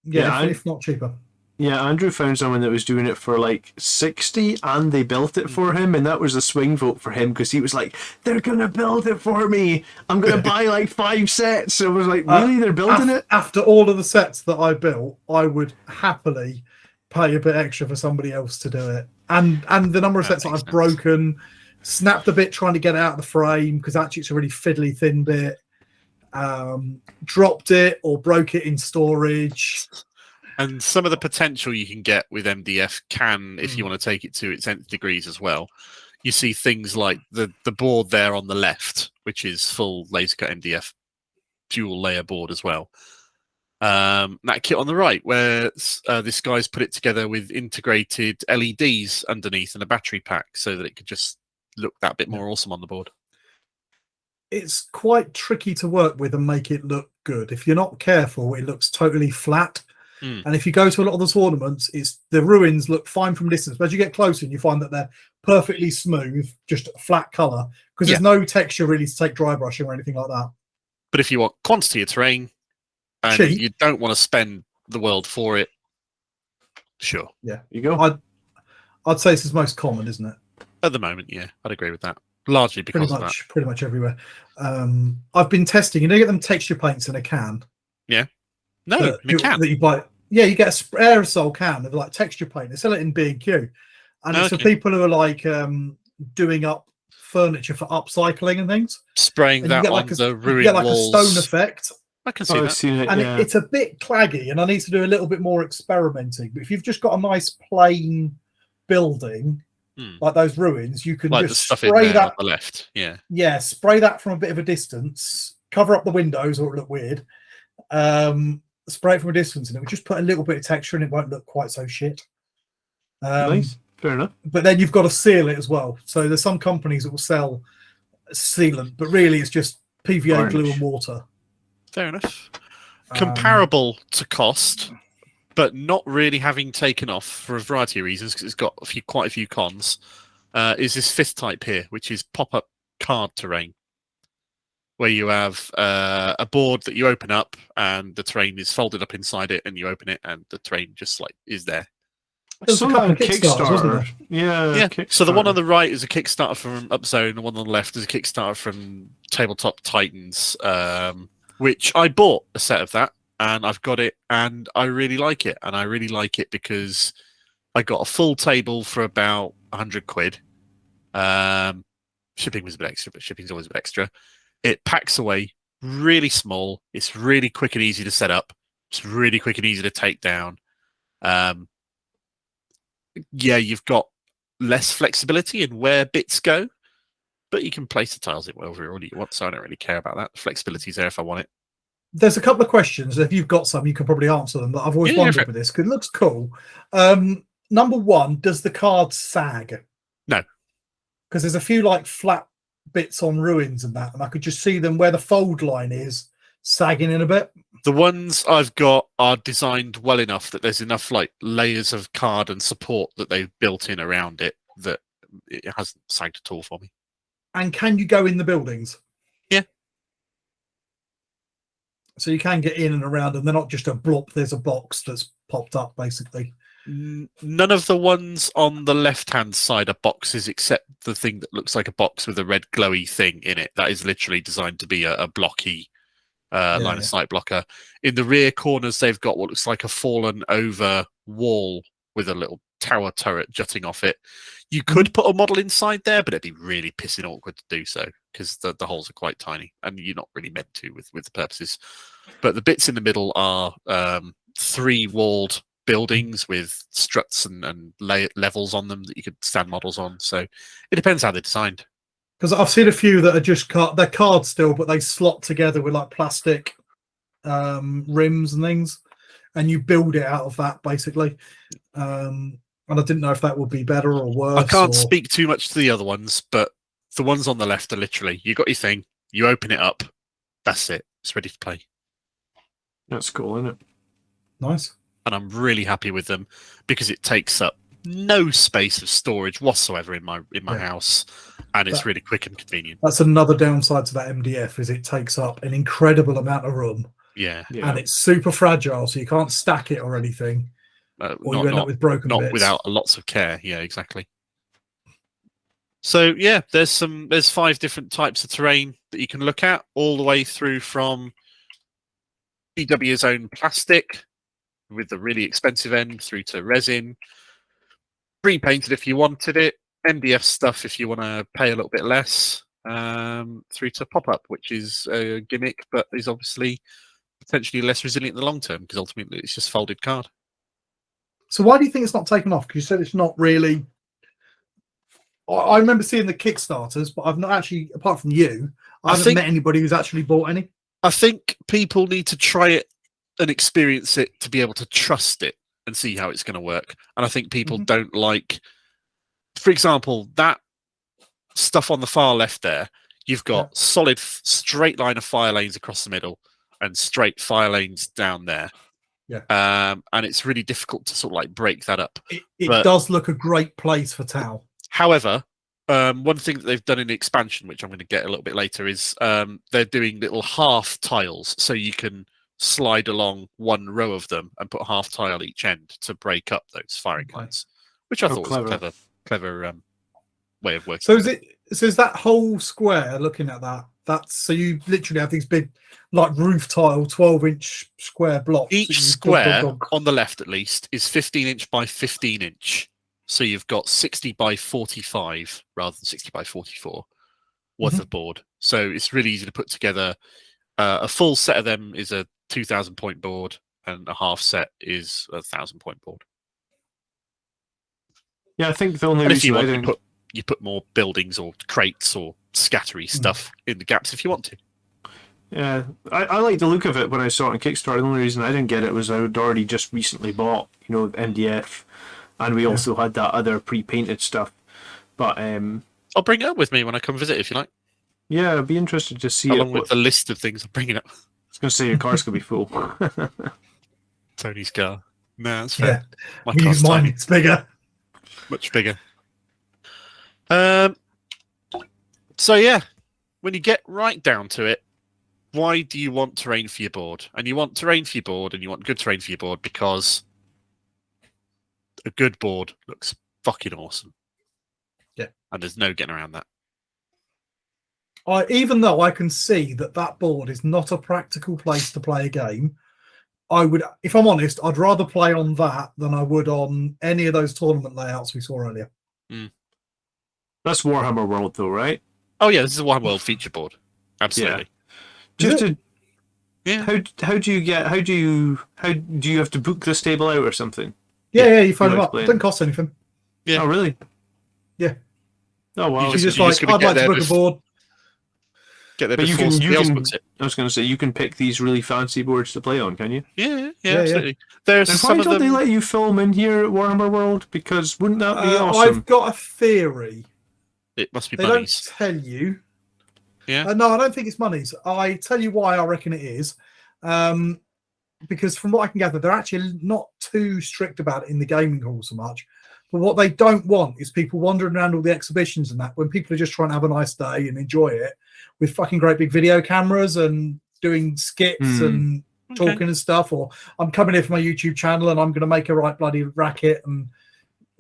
Yeah, if not cheaper. Yeah, Andrew found someone that was doing it for like 60 and they built it for him, and that was a swing vote for him because he was like, they're going to build it for me. I'm going to buy like 5 sets. So I was like, really? They're building it? After all of the sets that I built, I would happily pay a bit extra for somebody else to do it. And the number of sets that I've broken, snapped a bit trying to get it out of the frame because actually it's a really fiddly thin bit, dropped it or broke it in storage. And some of the potential you can get with MDF can, if you want to take it to its nth degrees as well. You see things like the board there on the left, which is full laser cut MDF dual layer board as well. That kit on the right, where this guy's put it together with integrated LEDs underneath and a battery pack so that it could just look that bit more awesome on the board. It's quite tricky to work with and make it look good. If you're not careful, it looks totally flat. And if you go to a lot of the tournaments, the ruins look fine from distance, but as you get closer, you find that they're perfectly smooth, just a flat color, because there's no texture really to take dry brushing or anything like that. But if you want quantity of terrain and you don't want to spend the world for it, sure. Yeah, you go. I'd say this is most common, isn't it? At the moment, yeah, I'd agree with that. Largely because of that. Pretty much everywhere. I've been testing. You know, you get them texture paints in a can. Yeah. No, in a can. That you buy. Yeah, you get an aerosol can of like texture paint. They sell it in B&Q, and it's for people who are like doing up furniture for upcycling and things. Spraying that on the ruined walls. You get like a stone effect. I can see that. And it's a bit claggy, and I need to do a little bit more experimenting. But if you've just got a nice plain building, like those ruins, you can like just the stuff spray in there that on the left. Yeah. Yeah, spray that from a bit of a distance, cover up the windows or it'll look weird. Spray it from a distance and it will just put a little bit of texture and it won't look quite so shit. Nice, fair enough. But then you've got to seal it as well. So there's some companies that will sell sealant, but really it's just PVA glue and water. Fair enough. Comparable to cost, but not really having taken off for a variety of reasons because it's got quite a few cons. Is this 5th type here, which is PopUp card terrain, where you have a board that you open up and the terrain is folded up inside it, and you open it and the terrain just like is there. There's a couple of Kickstarters, wasn't there? Yeah. So the one on the right is a Kickstarter from Upzone, and the one on the left is a Kickstarter from Tabletop Titans, which I bought a set of that, and I've got it, and I really like it. And I really like it because I got a full table for about £100. Shipping was a bit extra, but shipping's always a bit extra. It packs away really small. It's really quick and easy to set up. It's really quick and easy to take down. Yeah, you've got less flexibility in where bits go, but you can place the tiles in wherever you want, so I don't really care about that. The flexibility's there if I want it. There's a couple of questions. If you've got some, you can probably answer them, but I've always wondered with this, because it looks cool. Number one, does the card sag? No. Because there's a few like flat bits on ruins and that, and I could just see them where the fold line is sagging in a bit. The ones I've got are designed well enough that there's enough like layers of card and support that they've built in around it that it hasn't sagged at all for me. And can you go in the buildings? Yeah. So you can get in and around, and they're not just a blob. There's a box that's popped up, basically. None of the ones on the left-hand side are boxes, except the thing that looks like a box with a red glowy thing in it. That is literally designed to be a blocky line of sight blocker. In the rear corners, they've got what looks like a fallen over wall with a little tower turret jutting off it. You could put a model inside there, but it'd be really pissing awkward to do so because the holes are quite tiny, and you're not really meant to with the purposes. But the bits in the middle are 3 walled buildings with struts and levels on them that you could stand models on. So it depends how they're designed. Because I've seen a few that are just they're cards still, but they slot together with like plastic rims and things, and you build it out of that basically. And I didn't know if that would be better or worse. I can't speak too much to the other ones, but the ones on the left are literally, you got your thing, you open it up, that's it. It's ready to play. That's cool, isn't it? Nice. And I'm really happy with them because it takes up no space of storage whatsoever in my house, and it's really quick and convenient. That's another downside to that MDF, is it takes up an incredible amount of room. Yeah. And it's super fragile, so you can't stack it or anything, or you end up with broken bits. Not without lots of care. Yeah, exactly. So yeah, there's 5 different types of terrain that you can look at, all the way through from PW's own plastic with the really expensive end through to resin, pre-painted if you wanted it, MDF stuff if you want to pay a little bit less, through to PopUp, which is a gimmick but is obviously potentially less resilient in the long term because ultimately it's just folded card. So why do you think it's not taken off? Because you said it's not really... I remember seeing the Kickstarters, but I've not actually, apart from you, I haven't met anybody who's actually bought any. I think people need to try it and experience it to be able to trust it and see how it's going to work. And I think people don't like, for example, that stuff on the far left there, you've got solid straight line of fire lanes across the middle and straight fire lanes down there. Yeah. And it's really difficult to sort of like break that up. It does look a great place for Tau. However, one thing that they've done in the expansion, which I'm going to get a little bit later, is they're doing little half tiles, so you can slide along one row of them and put a half tile each end to break up those firing lines, which I thought was a clever way of working. So is that whole square, looking at that's so you literally have these big like roof tile 12-inch square blocks. Each square on the left at least is 15-inch by 15-inch. So you've got 60 by 45 rather than 60 by 44 worth of board. So it's really easy to put together. A full set of them is a 2,000 point board, and a half set is a 1,000 point board. Yeah, I think the only reason you put more buildings or crates or scattery stuff in the gaps if you want to. Yeah, I like the look of it when I saw it on Kickstarter. The only reason I didn't get it was I had already just recently bought, MDF, and we also had that other pre-painted stuff. But I'll bring it up with me when I come visit if you like. Yeah, I'd be interested to see along with the list of things I'm bringing up. I was going to say your car's going to be full. Tony's car. No, that's fair. My car's mine. It's bigger. Much bigger. So yeah, when you get right down to it, why do you want terrain for your board? And you want terrain for your board, and you want good terrain for your board because a good board looks fucking awesome. Yeah. And there's no getting around that. Even though I can see that board is not a practical place to play a game, I would, if I'm honest, I'd rather play on that than I would on any of those tournament layouts we saw earlier. That's Warhammer World, though, right? Oh yeah, this is a Warhammer World feature board. Absolutely. Yeah. How do you have to book this table out or something? Yeah, you phone them up. It doesn't cost anything. Yeah. Oh, really? Yeah. Oh, wow. You're just like, I'd like to book a board. Get there before somebody else books it. I was going to say, you can pick these really fancy boards to play on, can you? Yeah, absolutely. There's and some why of don't them... they let you film in here at Warhammer World? Because wouldn't that be awesome? I've got a theory. It must be they bunnies. Don't tell you. Yeah. No, I don't think it's monies. I tell you why I reckon it is. Because from what I can gather, they're actually not too strict about it in the gaming hall so much. But what they don't want is people wandering around all the exhibitions and that when people are just trying to have a nice day and enjoy it with fucking great big video cameras and doing skits and talking and stuff. Or I'm coming here for my YouTube channel and I'm going to make a right bloody racket and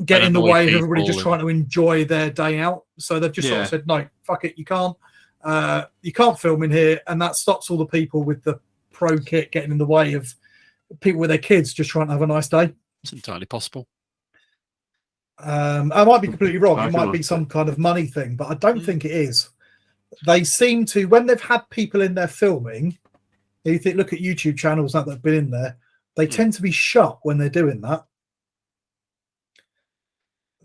get in the way of everybody just trying to enjoy their day out. So they've just sort of said, no, fuck it, you can't film in here. And that stops all the people with the pro kit getting in the way of people with their kids just trying to have a nice day. It's entirely possible. I might be completely wrong. It might be some kind of money thing, but I don't think it is. They seem to, when they've had people in there filming, you think, look at YouTube channels that have been in there, they tend to be shut when they're doing that.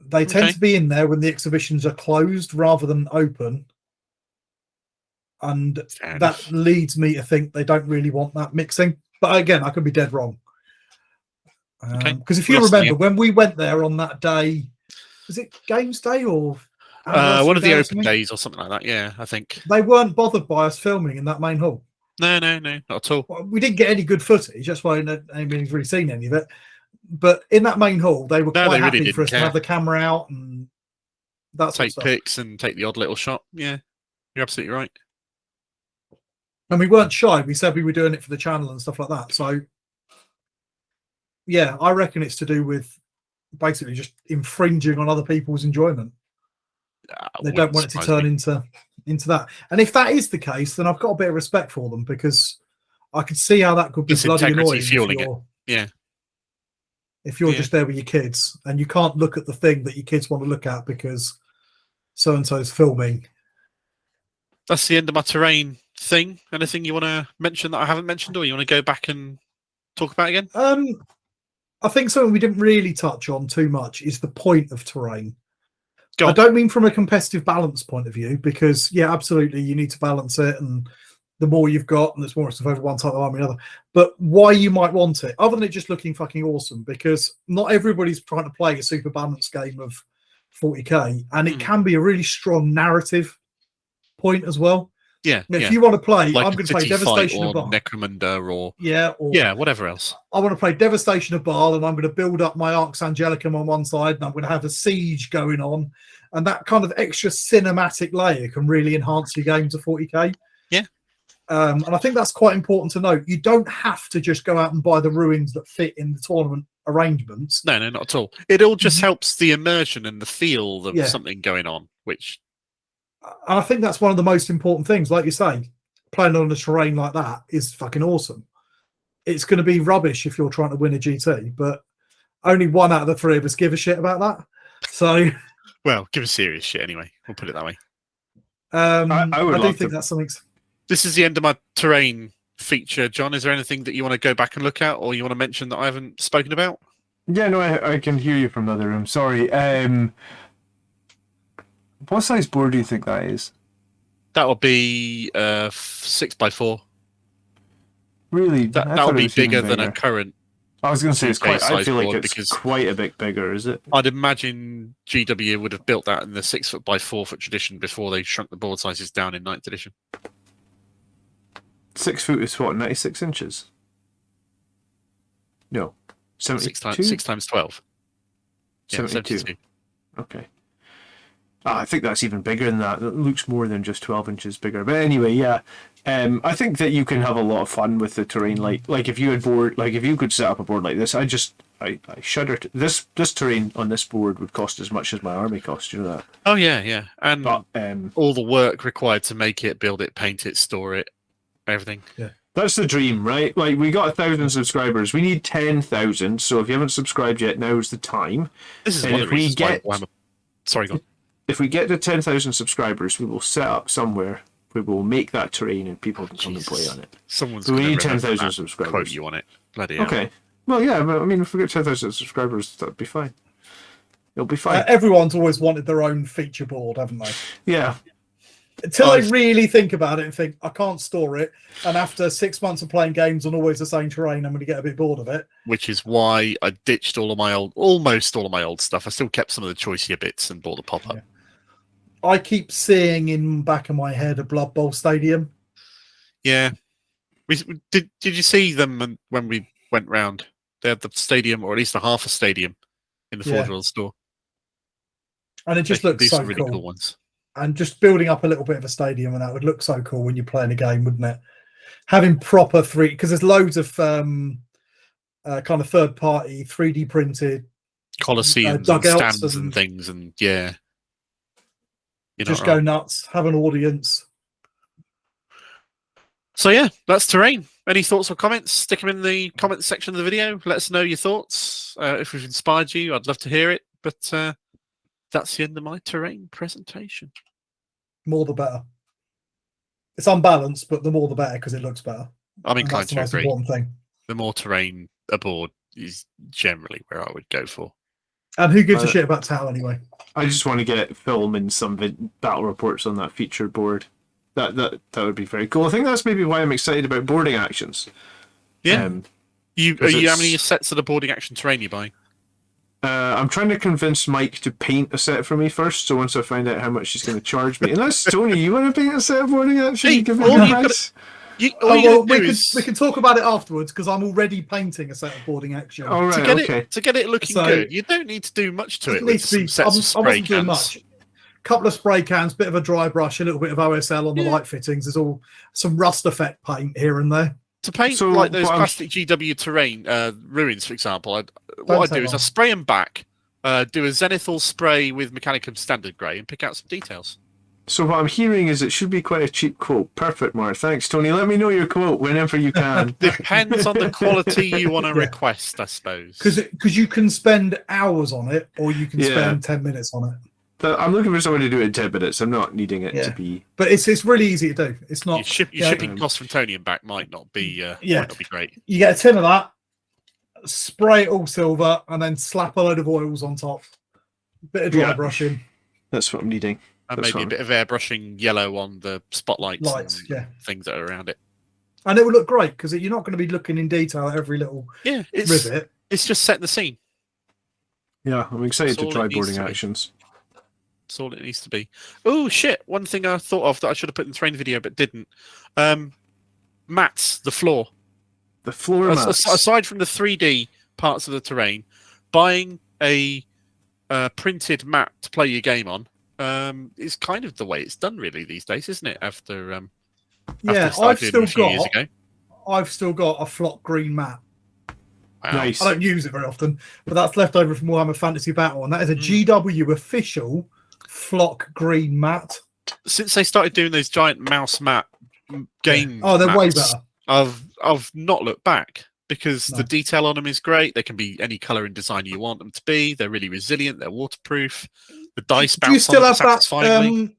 They tend to be in there when the exhibitions are closed rather than open. And that leads me to think they don't really want that mixing. But again, I could be dead wrong. Because if you remember, when we went there on that day, was it Games Day or one of the open days or something like that? Yeah, I think. They weren't bothered by us filming in that main hall. No, not at all. Well, we didn't get any good footage. That's why anybody's really seen any of it. But in that main hall, they were quite happy for us to have the camera out and that sort of stuff. Take pics and take the odd little shot. Yeah, you're absolutely right. And we weren't shy. We said we were doing it for the channel and stuff like that. So, yeah, I reckon it's to do with basically just infringing on other people's enjoyment. They don't want it to turn into that. And if that is the case, then I've got a bit of respect for them because I could see how that could be bloody annoying. If you're just there with your kids and you can't look at the thing that your kids want to look at because so-and-so's filming. That's the end of my terrain thing. Anything you want to mention that I haven't mentioned, or you want to go back and talk about again? I think something we didn't really touch on too much is the point of terrain. I don't mean from a competitive balance point of view, because yeah, absolutely, you need to balance it, and the more you've got, and there's more stuff over one type of army than the other. But why you might want it, other than it just looking fucking awesome, because not everybody's trying to play a super balanced game of 40k, and it can be a really strong narrative point as well. Yeah. If you want to play, like I'm going to play Devastation or of Baal. Necromunda or whatever else. I want to play Devastation of Baal, and I'm going to build up my Arx Angelicum on one side, and I'm going to have a siege going on, and that kind of extra cinematic layer can really enhance your game to 40k. Yeah. And I think that's quite important to note. You don't have to just go out and buy the ruins that fit in the tournament arrangements. No, not at all. It all just helps the immersion and the feel of something going on, which... And I think that's one of the most important things. Like you say, playing on a terrain like that is fucking awesome. It's going to be rubbish if you're trying to win a GT, but only one out of the three of us give a shit about that. So, well, give a serious shit anyway. We'll put it that way. I do think that's something. This is the end of my terrain feature, John. Is there anything that you want to go back and look at, or you want to mention that I haven't spoken about? Yeah, no, I can hear you from the other room. Sorry. What size board do you think that is? That would be 6x4. Really? That would be bigger than a current. I was going to say it's quite. I feel like it's quite a bit bigger. Is it? I'd imagine GW would have built that in the 6 foot by 4 foot tradition before they shrunk the board sizes down in 9th edition. 6 foot is what, 96 inches? No, 72. 6 times 12. Yeah, 72. Okay. I think that's even bigger than that. It looks more than just 12 inches bigger. But anyway, yeah. I think that you can have a lot of fun with the terrain. Like if you had if you could set up a board like this, I shudder. This terrain on this board would cost as much as my army cost. You know that? Oh yeah. And all the work required to make it, build it, paint it, store it, everything. Yeah. That's the dream, right? Like, we got 1,000 subscribers. We need 10,000. So if you haven't subscribed yet, now's the time. This is one of the reasons why Sorry, go on. If we get to 10,000 subscribers, we will set up somewhere. We will make that terrain and people can come and play on it. Someone's we need 10,000 subscribers. Quote you on it. Bloody hell. Okay. Well, yeah, but I mean, if we get 10,000 subscribers, that'd be fine. It'll be fine. Everyone's always wanted their own feature board, haven't they? Yeah. Until they really think about it and think, I can't store it. And after 6 months of playing games on always the same terrain, I'm going to get a bit bored of it. Which is why I ditched almost all of my old stuff. I still kept some of the choicier bits and bought the pop-up. Yeah. I keep seeing in the back of my head a Blood Bowl stadium. Yeah. Did you see them when we went round? They had the stadium, or at least a half a stadium, in the Forge World store. And it just looks so really cool. Cool ones. And just building up a little bit of a stadium, and that would look so cool when you're playing a game, wouldn't it? Having proper because there's loads of kind of third-party 3D printed Colosseums and stands and things, and yeah. Just go nuts, have an audience. So yeah, that's terrain. Any thoughts or comments? Stick them in the comments section of the video. Let us know your thoughts. If we've inspired you, I'd love to hear it. But that's the end of my terrain presentation. More the better. It's unbalanced, but the more the better because it looks better. I'm inclined to agree. Important thing. The more terrain aboard is generally where I would go for. And who gives a shit about Tau anyway? I just want to get film and some battle reports on that featured board. That would be very cool. I think that's maybe why I'm excited about boarding actions. Yeah. How many sets of the boarding action terrain you buying? I'm trying to convince Mike to paint a set for me first. So once I find out how much he's going to charge me, unless Tony, you want to paint a set of boarding action? Hey, give me a price. We can talk about it afterwards because I'm already painting a set of boarding action. All right, to get it looking good, you don't need to do much to it. Needs to be. I wasn't doing much. Couple of spray cans, bit of a dry brush, a little bit of OSL on the light fittings. There's all some rust effect paint here and there. To paint like those plastic GW terrain ruins, for example, what I do is I spray them back, do a zenithal spray with Mechanicum standard grey, and pick out some details. So what I'm hearing is it should be quite a cheap quote. Perfect, Mark. Thanks, Tony. Let me know your quote whenever you can. Depends on the quality you want to request, I suppose. Because you can spend hours on it, or you can spend 10 minutes on it. I'm looking for someone to do it in 10 minutes. I'm not needing it to be. But it's really easy to do. It's not. Your shipping costs from Tony and back might not be. Might not be great. You get a tin of that, spray it all silver, and then slap a load of oils on top. Bit of dry brushing. That's what I'm needing. And maybe a bit of airbrushing yellow on the spotlights and things that are around it. And it will look great because you're not going to be looking in detail at every little rivet. It's just setting the scene. Yeah, I'm excited to try boarding actions. That's all it needs to be. Oh, shit. One thing I thought of that I should have put in the terrain video but didn't. Mats, the floor. The floor mats. Aside from the 3D parts of the terrain, buying a printed mat to play your game on is kind of the way it's done really these days, isn't it? After I've still got a flock green mat. Wow. Nice. I don't use it very often, but that's left over from Warhammer Fantasy Battle, and that is a GW official flock green mat. Since they started doing those giant mouse mat game, they're way better. I've not looked back because the detail on them is great. They can be any color and design you want them to be. They're really resilient. They're waterproof. The dice bounce. Do you still have that satisfyingly.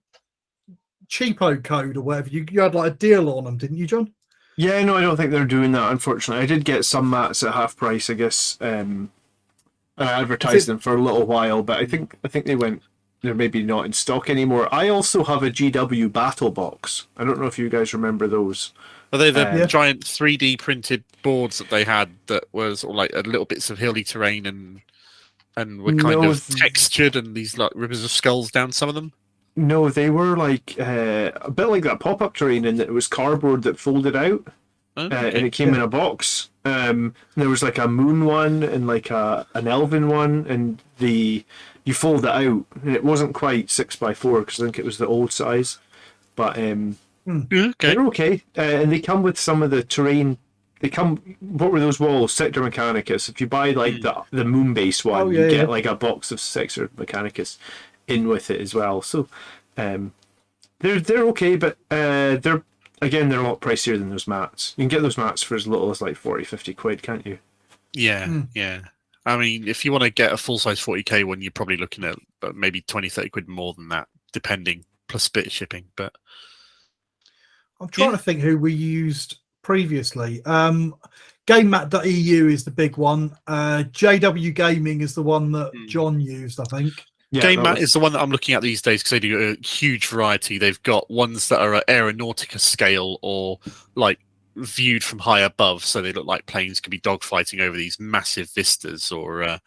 cheapo code or whatever? You had like a deal on them, didn't you, John? Yeah, no, I don't think they're doing that, unfortunately. I did get some mats at half price, I guess. I advertised them for a little while, but I think they're maybe not in stock anymore. I also have a GW battle box. I don't know if you guys remember those. Are they the giant 3D printed boards that they had that was all like little bits of hilly terrain and were kind of textured and these like rivers of skulls down some of them? No, they were like a bit like that PopUp Terrain, and it was cardboard that folded out, and it came in a box. There was like a moon one and like an elven one, and you you fold it out, and it wasn't quite 6x4 because I think it was the old size, but they're okay, and they come with some of the terrain. They come. What were those walls? Sector Mechanicus. If you buy like the Moonbase one, you get like a box of Sector Mechanicus in with it as well. So they're okay, but they're a lot pricier than those mats. You can get those mats for as little as like 40-50 quid, can't you? Yeah, yeah. I mean, if you want to get a full-size 40k one, you're probably looking at maybe 20-30 quid more than that, depending, plus bit of shipping. But I'm trying to think who we used previously. GameMat.eu is the big one. JW Gaming is the one that John used, I think. Yeah, GameMat is the one that I'm looking at these days because they do a huge variety. They've got ones that are at Aeronautica scale or like viewed from high above, so they look like planes could be dogfighting over these massive vistas, or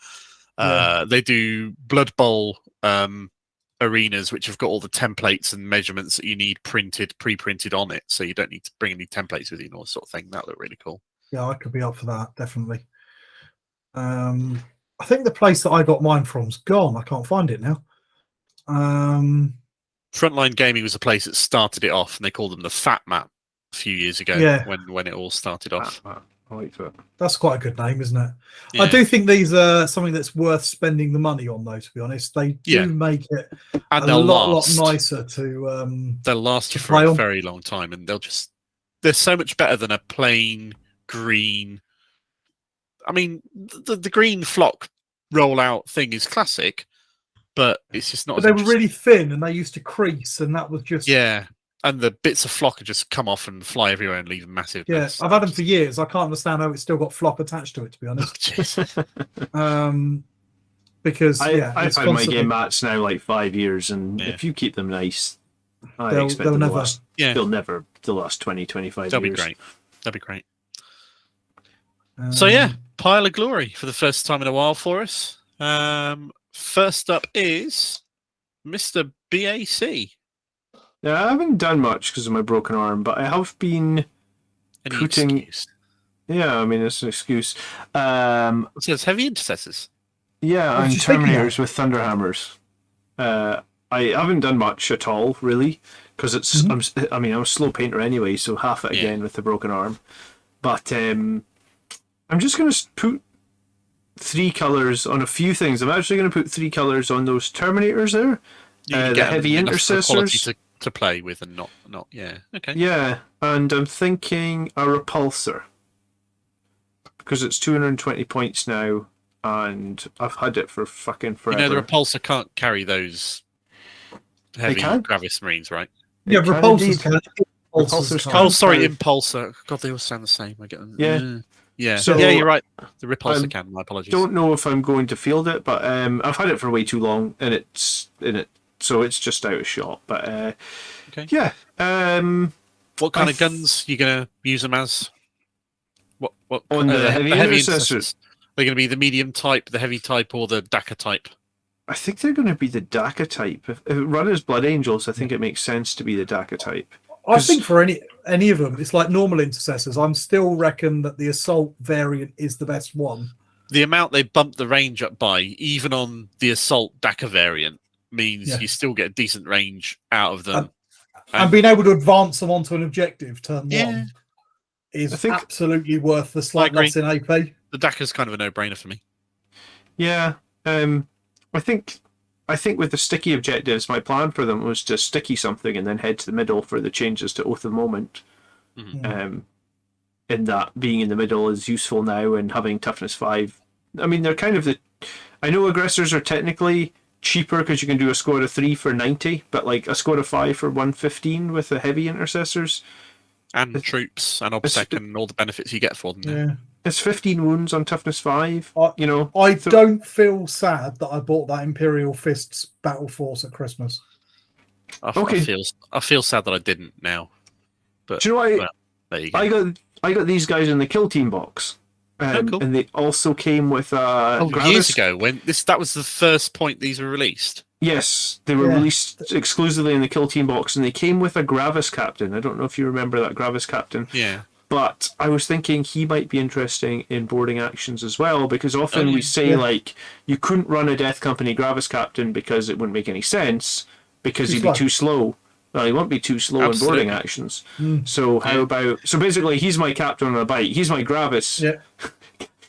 they do Blood Bowl arenas, which have got all the templates and measurements that you need pre-printed on it, so you don't need to bring any templates with you, or sort of thing. That look really cool. Yeah, I could be up for that, definitely. I think the place that I got mine from's gone. I can't find it now. Frontline Gaming was a place that started it off, and they called them the Fat Map a few years ago when it all started off. I like that. That's quite a good name, isn't it? Yeah. I do think these are something that's worth spending the money on, though, to be honest. They do make it and a lot nicer to they'll last you for a very long time, and they're so much better than a plain green. I mean, the green flock rollout thing is classic, but it's just not. But they were really thin, and they used to crease, and that was just and the bits of flock would just come off and fly everywhere and leave a massive mess. I've had them for years. I can't understand how it's still got flock attached to it, to be honest. Because I've had my game mats now like 5 years, and if you keep them nice, I expect they'll never last 20, 25 years. That'd be great. So pile of glory for the first time in a while for us. First up is Mr. BAC. Yeah, I haven't done much because of my broken arm, but I have been putting. Excuse? Yeah, I mean it's an excuse. So it's heavy intercessors. Yeah, and Terminators with Thunderhammers. I haven't done much at all really because it's. I'm a slow painter anyway, so half it again with the broken arm. But I'm just going to put 3 colours on a few things. I'm actually going to put 3 colours on those Terminators there. The heavy intercessors to play with, and not okay. Yeah, and I'm thinking a repulsor because it's 220 points now, and I've had it for fucking forever. You know, the repulsor can't carry those heavy Gravis Marines, right? Yeah, repulsors can. Oh, sorry, Impulsor. God, they all sound the same. I get them. Yeah. So you're right. The repulsor can. My apologies. Don't know if I'm going to field it, but I've had it for way too long, and it's in it, so it's just out of shot. But okay. What kind of guns are you gonna use them as? What on the heavy intercessors? They're going to be the medium type, the heavy type, or the Daka type? I think they're going to be the Daka type. If it run as Blood Angels, I think it makes sense to be the Daka type. I think for any of them, it's like normal intercessors. I'm still reckon that the assault variant is the best one. The amount they bump the range up by, even on the assault Daka variant, means you still get a decent range out of them. And being able to advance them onto an objective turn 1 is absolutely worth the slight loss in AP. The Daka's kind of a no-brainer for me. Yeah, I think with the sticky objectives, my plan for them was to sticky something and then head to the middle for the changes to Oath of Moment. In that being in the middle is useful now, and having toughness 5. I mean, they're kind of I know aggressors are technically cheaper because you can do a squad of 3 for 90, but like a squad of 5 for 115 with the heavy intercessors. And the troops and OBSEC and all the benefits you get for them. Yeah. It's 15 wounds on toughness 5. I don't feel sad that I bought that Imperial Fists Battle Force at Christmas. I feel sad that I didn't now. But do you know what? There you go. I got these guys in the Kill Team box. Cool. And they also came with Gravis. Years ago when that was the first point these were released. Yes, they were released exclusively in the Kill Team box, and they came with a Gravis Captain. I don't know if you remember that Gravis Captain. Yeah. But I was thinking he might be interesting in boarding actions as well, because often we say like you couldn't run a Death Company Gravis Captain because it wouldn't make any sense because he'd be too slow. Well, he won't be too slow in boarding actions. So how about... So basically, he's my captain on a bite. He's my Gravis. Yeah.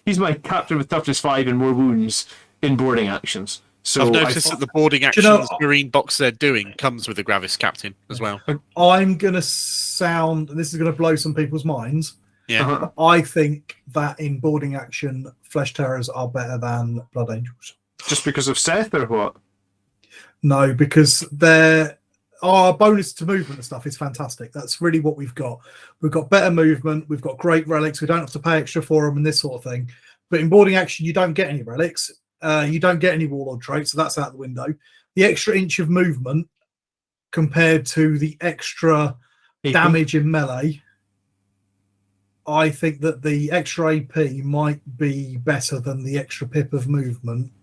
He's my captain with toughness 5 and more wounds in boarding actions. So I've noticed that the boarding actions marine box they're doing comes with a Gravis captain as well. I'm going to sound... This is going to blow some people's minds. Yeah. I think that in boarding action, Flesh Terrors are better than Blood Angels. Just because of Seth or what? No, because our bonus to movement and stuff is fantastic. That's really what we've got. We've got better movement. We've got great relics. We don't have to pay extra for them and this sort of thing. But in boarding action, you don't get any relics. You don't get any warlord traits, so that's out the window. The extra inch of movement compared to the extra damage in melee, I think that the extra AP might be better than the extra pip of movement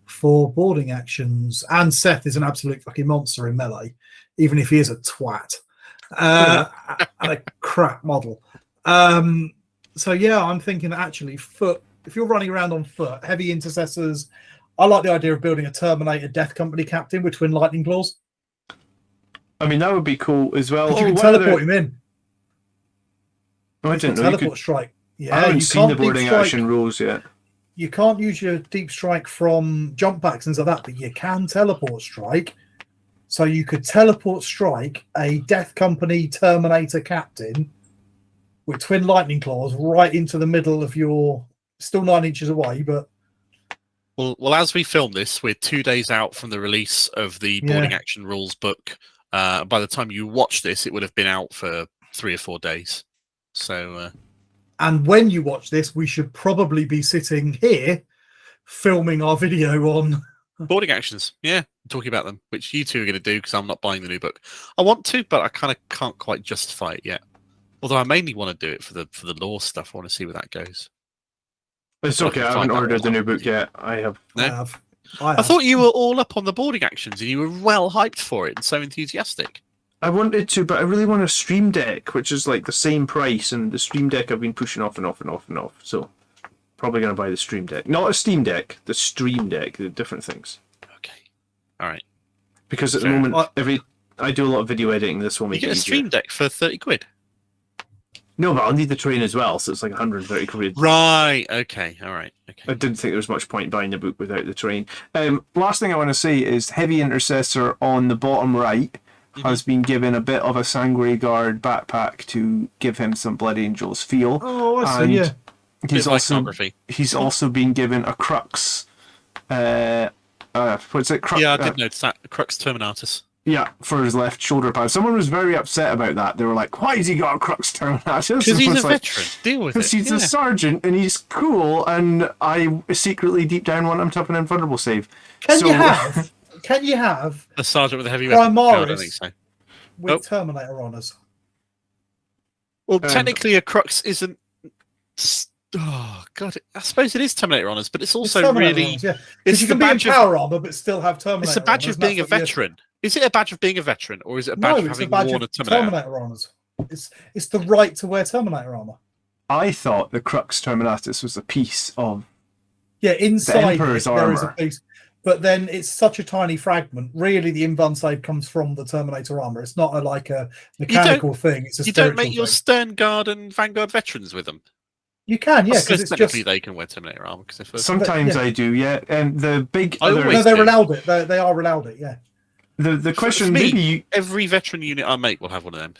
for boarding actions. And Seth is an absolute fucking monster in melee, even if he is a twat and a crap model. So yeah, I'm thinking that actually foot, if you're running around on foot, heavy intercessors, I like the idea of building a Terminator Death Company captain with twin lightning claws. I mean, that would be cool as well. You can teleport him in. Oh, I didn't know. Teleport strike. Yeah, I haven't seen the boarding action rules yet. You can't use your deep strike from jump packs and things like that, but you can teleport strike. So you could teleport strike a Death Company Terminator captain with twin lightning claws right into the middle of your... Still 9 inches away, but... Well, as we film this, we're 2 days out from the release of the boarding action rules book. By the time you watch this, it would have been out for 3 or 4 days. So... And when you watch this, we should probably be sitting here filming our video on... boarding actions, yeah. Talking about them, which you two are going to do because I'm not buying the new book. I want to, but I kind of can't quite justify it yet. Although I mainly want to do it for the lore stuff. I want to see where that goes. It's okay. I haven't ordered the new book yet. I have. No? I thought you were all up on the boarding actions and you were well hyped for it and so enthusiastic. I wanted to, but I really want a Stream Deck, which is like the same price, and the Stream Deck I've been pushing off and off and off and off. So, probably going to buy the Stream Deck. Not a Steam Deck, the Stream Deck, the different things. Okay. All right. Because at the moment, I do a lot of video editing, this will make it easier. You get a Stream Deck for 30 quid? No, but I'll need the train as well, so it's like 130 quid. Right, okay, all right. Okay. I didn't think there was much point buying the book without the train. Last thing I want to say is Heavy Intercessor on the bottom right has been given a bit of a Sanguinary Guard backpack to give him some Blood Angels feel. Oh, I see, yeah. He's also been given a Crux. What's it? Yeah, I did notice that. Crux Terminatus. Yeah, for his left shoulder pad. Someone was very upset about that. They were like, why has he got a Crux Terminatus? Because he's a veteran. Deal with it. Because he's a sergeant and he's cool, and I secretly deep down want him to have an invulnerable save. Can you have a sergeant with a heavy weapon? No, I don't think so. With Terminator honours? Well, technically a Crux isn't... Oh, God. I suppose it is Terminator honours, but it's also really... Honours, yeah. It's you can be in power armour, but still have Terminator It's a badge of being a veteran. Is it a badge of being a veteran, or is it a badge of having worn a Terminator honours? It's the right to wear Terminator armour. I thought the Crux Terminatus was a piece of inside the Emperor's there is a piece. But then it's such a tiny fragment. Really, the invuln save comes from the Terminator armor. It's not like a mechanical thing. It's a spiritual don't make your Stern Guard and Vanguard veterans with them. You can, yeah. Because technically they can wear Terminator armor. Sometimes I do, yeah. And the big they're allowed it. They are allowed it, yeah. The question, every veteran unit I make will have one of them.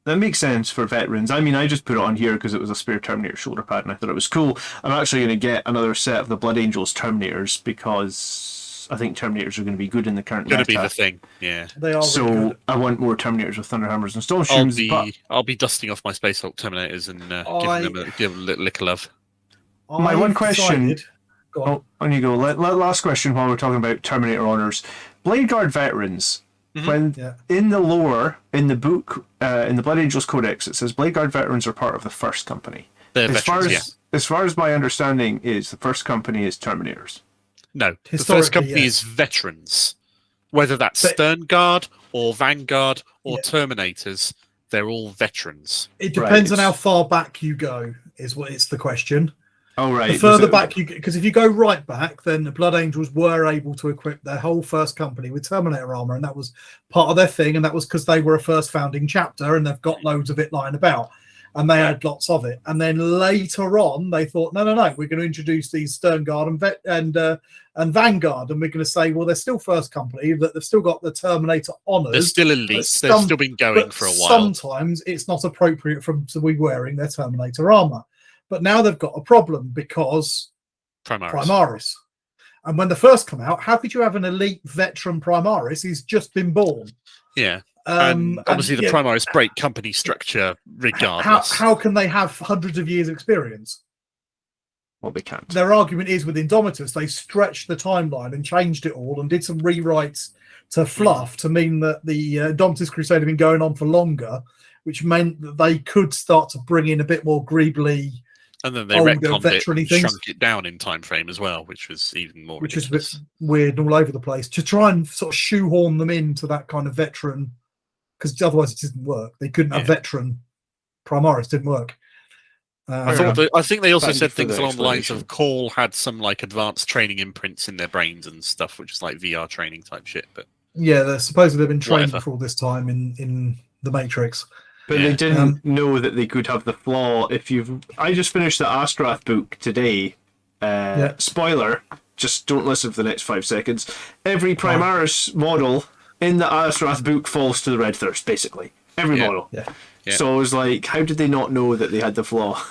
That makes sense for veterans. I mean, I just put it on here because it was a spare Terminator shoulder pad and I thought it was cool. I'm actually going to get another set of the Blood Angels Terminators because I think Terminators are going to be good in the current meta. Going to be the thing, yeah. They are. So really I want more Terminators with Thunderhammers and Stormstorms. I'll be dusting off my Space Hulk Terminators and give them a lick of love. My one question... on you go. Last question while we're talking about Terminator honours. Blade Guard veterans... When in the lore, in the book, in the Blood Angels Codex, it says Blade Guard veterans are part of the first company. As far as my understanding is, the first company is Terminators. No, the first company is veterans. Whether that's Stern Guard or Vanguard or Terminators, they're all veterans. It depends on how far back you go, is what it's the question. Oh, right. The further back you, because if you go right back, then the Blood Angels were able to equip their whole first company with Terminator armor, and that was part of their thing. And that was because they were a first founding chapter, and they've got loads of it lying about, and they had lots of it. And then later on, they thought, no, we're going to introduce these Stern Guard and Vanguard, and we're going to say, well, they're still first company, that they've still got the Terminator honors. They're still elite. They've still been going for a while. Sometimes it's not appropriate for them to be wearing their Terminator armor. But now they've got a problem because Primaris. And when they first come out, how could you have an elite veteran Primaris? He's just been born. Yeah. And obviously the Primaris break company structure regardless. How can they have hundreds of years experience? Well, they can't. Their argument is with Indomitus, they stretched the timeline and changed it all and did some rewrites to fluff to mean that the Indomitus Crusade had been going on for longer, which meant that they could start to bring in a bit more greebly. And then they retconned it and shrunk it down in time frame as well, which was even more ridiculous. Which is a bit weird and all over the place, to try and sort of shoehorn them into that kind of veteran, because otherwise it didn't work. They couldn't have veteran Primaris, didn't work. I think they also said things along the lines of Call had some like advanced training imprints in their brains and stuff, which is like VR training type shit. But yeah, they're supposedly been trained before this time in the Matrix. But they didn't know that they could have the flaw. I just finished the Astrath book today. Spoiler, just don't listen for the next 5 seconds. Every Primaris model in the Astrath book falls to the Red Thirst, basically. Every model. Yeah. So I was like, how did they not know that they had the flaw?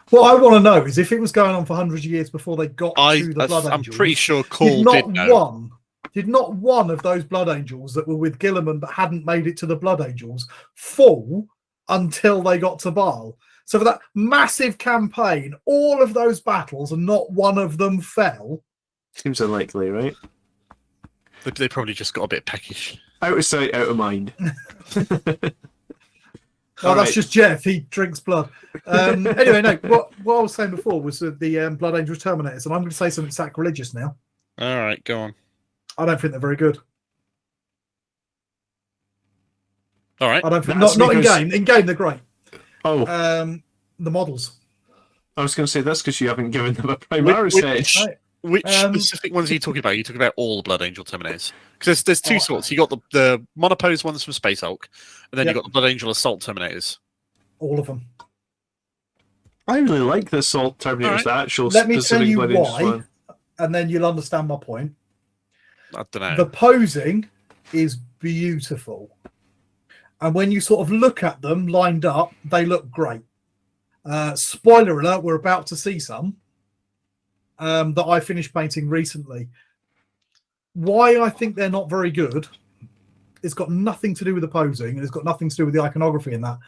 What I want to know is if it was going on for hundreds of years before they got to the Blood Angels. I'm pretty sure Call did know. Did not one of those Blood Angels that were with Gilliman but hadn't made it to the Blood Angels fall until they got to Baal? So for that massive campaign, all of those battles and not one of them fell. Seems unlikely, right? They probably just got a bit peckish. Out of sight, out of mind. That's just Jeff. He drinks blood. Anyway, no. What I was saying before was the Blood Angels Terminators, and I'm going to say something sacrilegious now. All right, go on. I don't think they're very good. All right. I don't think not in game. In game, they're great. Oh. The models. I was going to say that's because you haven't given them a Primaris edge. Which specific ones are you talking about? Are you talking about all the Blood Angel Terminators? Because there's two sorts. You got the monopose ones from Space Hulk, and then you got the Blood Angel Assault Terminators. All of them. I really like the Assault Terminators. The actual Let me tell you Blood why, and then you'll understand my point. I don't know. The posing is beautiful, and when you sort of look at them lined up, they look great. Spoiler alert: we're about to see some. That I finished painting recently. Why I think they're not very good, it's got nothing to do with the posing, and it's got nothing to do with the iconography in that.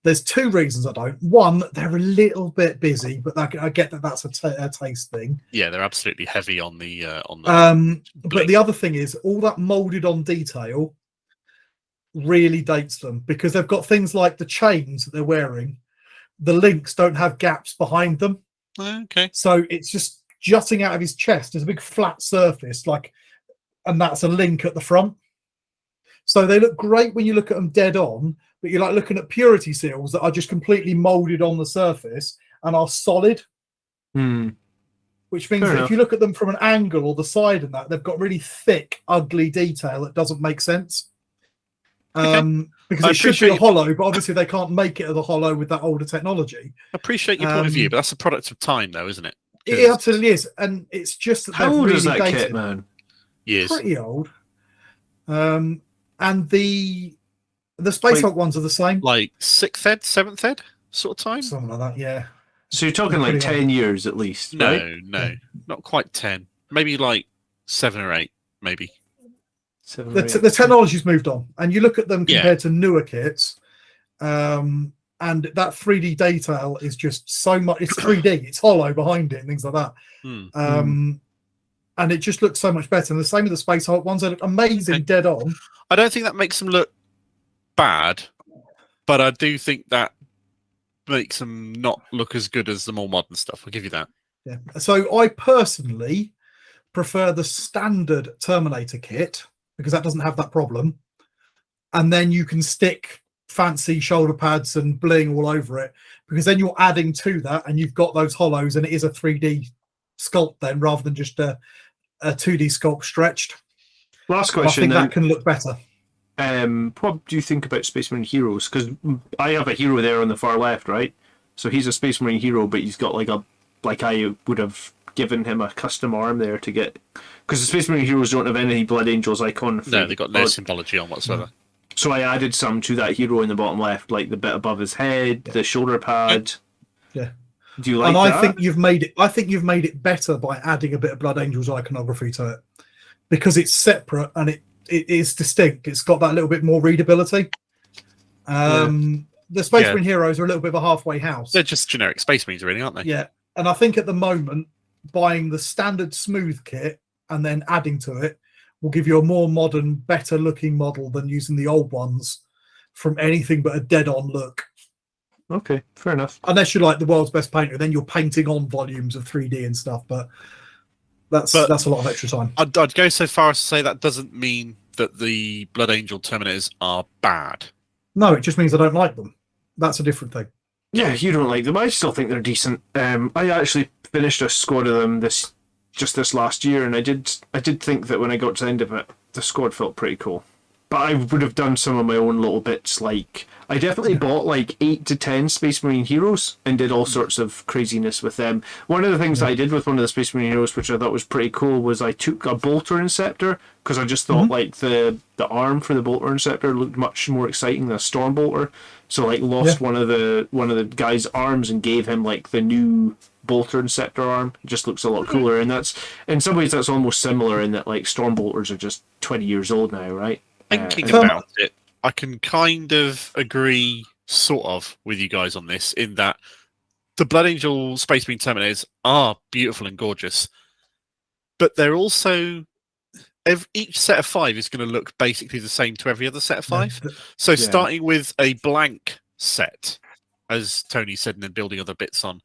There's two reasons I don't. One, they're a little bit busy, but I get that that's a taste thing. Yeah, they're absolutely heavy on the but the other thing is all that molded on detail really dates them, because they've got things like the chains that they're wearing. The links don't have gaps behind them. Okay. So it's just jutting out of his chest. There's a big flat surface, and that's a link at the front. So they look great when you look at them dead on, but you're like looking at purity seals that are just completely molded on the surface and are solid. Which means that if you look at them from an angle or the side and that, they've got really thick, ugly detail that doesn't make sense. Because it should be a hollow, but obviously they can't make it as a hollow with that older technology. I appreciate your point of view, but that's a product of time, though, isn't it? It absolutely is, and it's just that how old really is that dated. kit, man? Years. Pretty old. And the Space Hulk ones are the same, like 6th ed, 7th ed sort of time, something like that. Yeah. So you're talking like 10 years at least, right? No, not quite 10. Maybe like 7 or 8, maybe. The technology's moved on, and you look at them compared to newer kits, and that 3D detail is just so much. It's 3D, it's hollow behind it, and things like that. And it just looks so much better. And the same with the Space Hulk ones; they look amazing, dead on. I don't think that makes them look bad, but I do think that makes them not look as good as the more modern stuff. I'll give you that. Yeah. So I personally prefer the standard Terminator kit, because that doesn't have that problem. and then you can stick fancy shoulder pads and bling all over it, because then you're adding to that, and you've got those hollows, and it is a 3D sculpt then, rather than just a 2D sculpt stretched. Last question. I think that can look better. What do you think about Space Marine heroes? Because I have a hero there on the far left, right? So he's a Space Marine hero, but he's got like I would have given him a custom arm there to get, because the Space Marine heroes don't have any Blood Angels icon. No, they've got no symbology on whatsoever. So I added some to that hero in the bottom left, like the bit above his head, the shoulder pad. Yeah. Do you like and that? I think you've made it better by adding a bit of Blood Angels iconography to it, because it's separate and it is distinct. It's got that little bit more readability. The Space Marine heroes are a little bit of a halfway house. They're just generic Space Marines, really, aren't they? Yeah. And I think at the moment, buying the standard smooth kit and then adding to it will give you a more modern, better looking model than using the old ones from anything but a dead on look. Okay, fair enough. Unless you're like the world's best painter, then you're painting on volumes of 3D and stuff, but that's a lot of extra time. I'd go so far as to say that doesn't mean that the Blood Angel Terminators are bad. No, it just means I don't like them. That's a different thing. Yeah, you don't like them. I still think they're decent. I actually finished a squad of them this last year, and I did think that when I got to the end of it, the squad felt pretty cool. But I would have done some of my own little bits. Like, I definitely bought like 8 to 10 Space Marine heroes and did all sorts of craziness with them. One of the things that I did with one of the Space Marine heroes, which I thought was pretty cool, was I took a bolter inceptor, because I just thought like the arm for the bolter inceptor looked much more exciting than a storm bolter. So like lost one of the guy's arms and gave him like the new bolter inceptor arm. It just looks a lot cooler, and that's, in some ways, that's almost similar in that like storm bolters are just 20 years old now, right? Thinking about it, I can kind of agree, sort of, with you guys on this, in that the Blood Angel Space Marine Terminators are beautiful and gorgeous, but they're also, each set of 5 is going to look basically the same to every other set of 5. So starting with a blank set, as Tony said, and then building other bits on,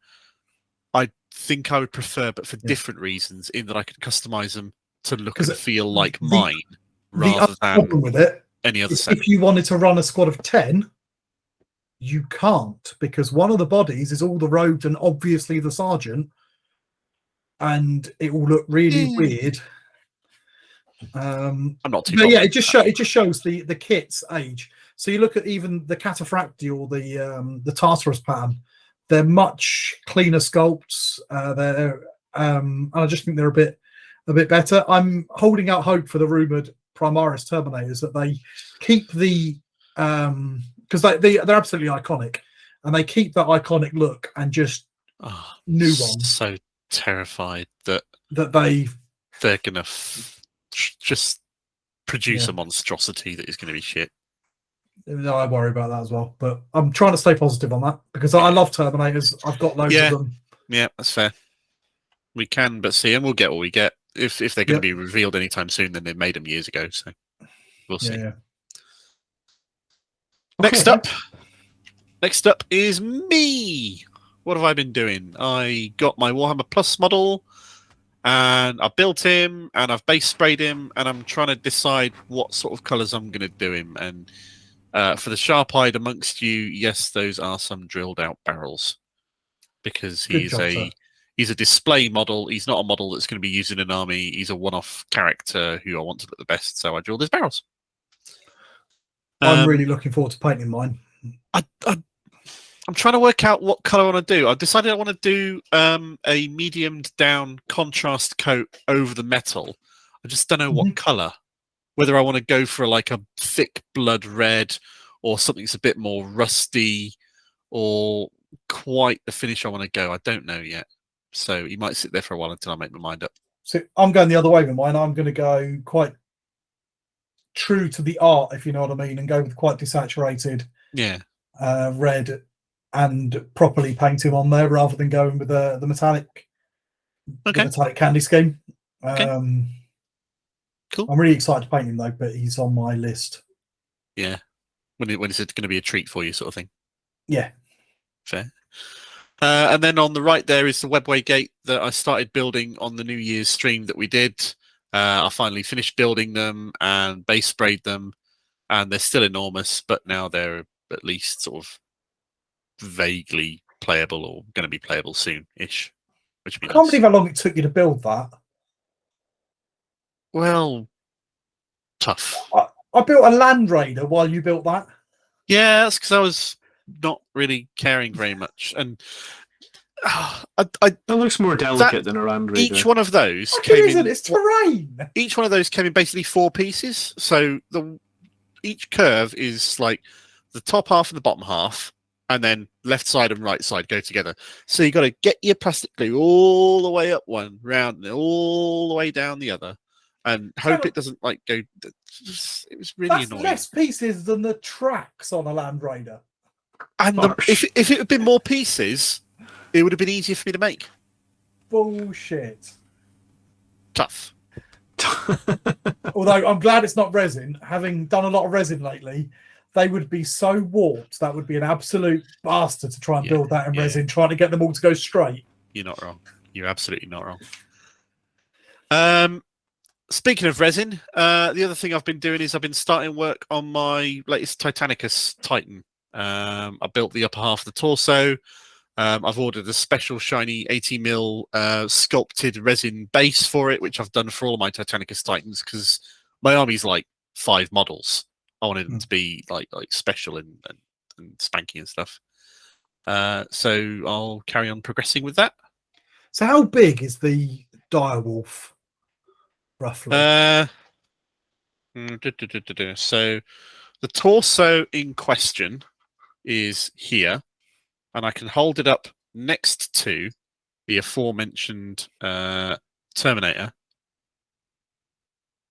I think I would prefer, but for different reasons, in that I could customize them to look and feel like mine, rather than with it, any other set. If you wanted to run a squad of 10, you can't, because one of the bodies is all the rogues and obviously the sergeant, and it will look really weird. I'm not too. But yeah, it just shows the kit's age. So you look at even the Cataphracti or the Tartarus pattern; they're much cleaner sculpts. And I just think they're a bit better. I'm holding out hope for the rumored Primaris Terminators, that they keep the because they're absolutely iconic, and they keep that iconic look and just new ones. So terrified that they're gonna just produce a monstrosity that is going to be shit. No, I worry about that as well, but I'm trying to stay positive on that, because I love Terminators. I've got loads of them. Yeah, that's fair. We can but see, and we'll get what we get. If they're going to be revealed anytime soon, then they made them years ago, so we'll see. Yeah. Next up is me. What have I been doing? I got my Warhammer Plus model, and I built him, and I've base sprayed him, and I'm trying to decide what sort of colours I'm going to do him. And for the sharp-eyed amongst you, yes, those are some drilled-out barrels, because he's a display model. He's not a model that's going to be used in an army. He's a one-off character who I want to look the best, so I drilled his barrels. I'm really looking forward to painting mine. I'm trying to work out what colour I want to do. I've decided I want to do a mediumed down contrast coat over the metal. I just don't know what colour. Whether I want to go for like a thick blood red, or something that's a bit more rusty, or quite the finish I want to go. I don't know yet. So you might sit there for a while until I make my mind up. So I'm going the other way with mine. I'm going to go quite true to the art, if you know what I mean, and go with quite desaturated red, and properly paint him on there, rather than going with the metallic candy scheme. Cool. I'm really excited to paint him though, but he's on my list. Yeah. When is it going to be a treat for you, sort of thing? Yeah. Fair. And then on the right there is the webway gate that I started building on the New Year's stream that we did. I finally finished building them and base sprayed them. and they're still enormous, but now they're at least sort of vaguely playable or going to be playable soon-ish. Which would be I can't nice. believe how long it took you to build that. Well, tough. I built a Land Raider while you built that. Yeah, that's because I was not really caring very much, and that looks more delicate than a Land Raider. Each one of those It's terrain. Each one of those came in basically 4 pieces. So each curve is like the top half and the bottom half, and then left side and right side go together. So you got to get your plastic glue all the way up one, round, and all the way down the other, and hope it doesn't like go. It was really annoying. Less pieces than the tracks on a Land Raider. And if it had been more pieces, it would have been easier for me to make. Bullshit. Tough. Although I'm glad it's not resin. Having done a lot of resin lately, they would be so warped. That would be an absolute bastard to try and build that in resin, trying to get them all to go straight. You're not wrong. You're absolutely not wrong. Speaking of resin, the other thing I've bing doing is I've been starting work on my latest Titanicus Titan. I built the upper half of the torso. I've ordered a special shiny 80mm sculpted resin base for it, which I've done for all my Titanicus Titans because my army's like 5 models. I wanted them to be like special and spanky and stuff. So I'll carry on progressing with that. So how big is the direwolf, roughly? So the torso in question is here, and I can hold it up next to the aforementioned Terminator.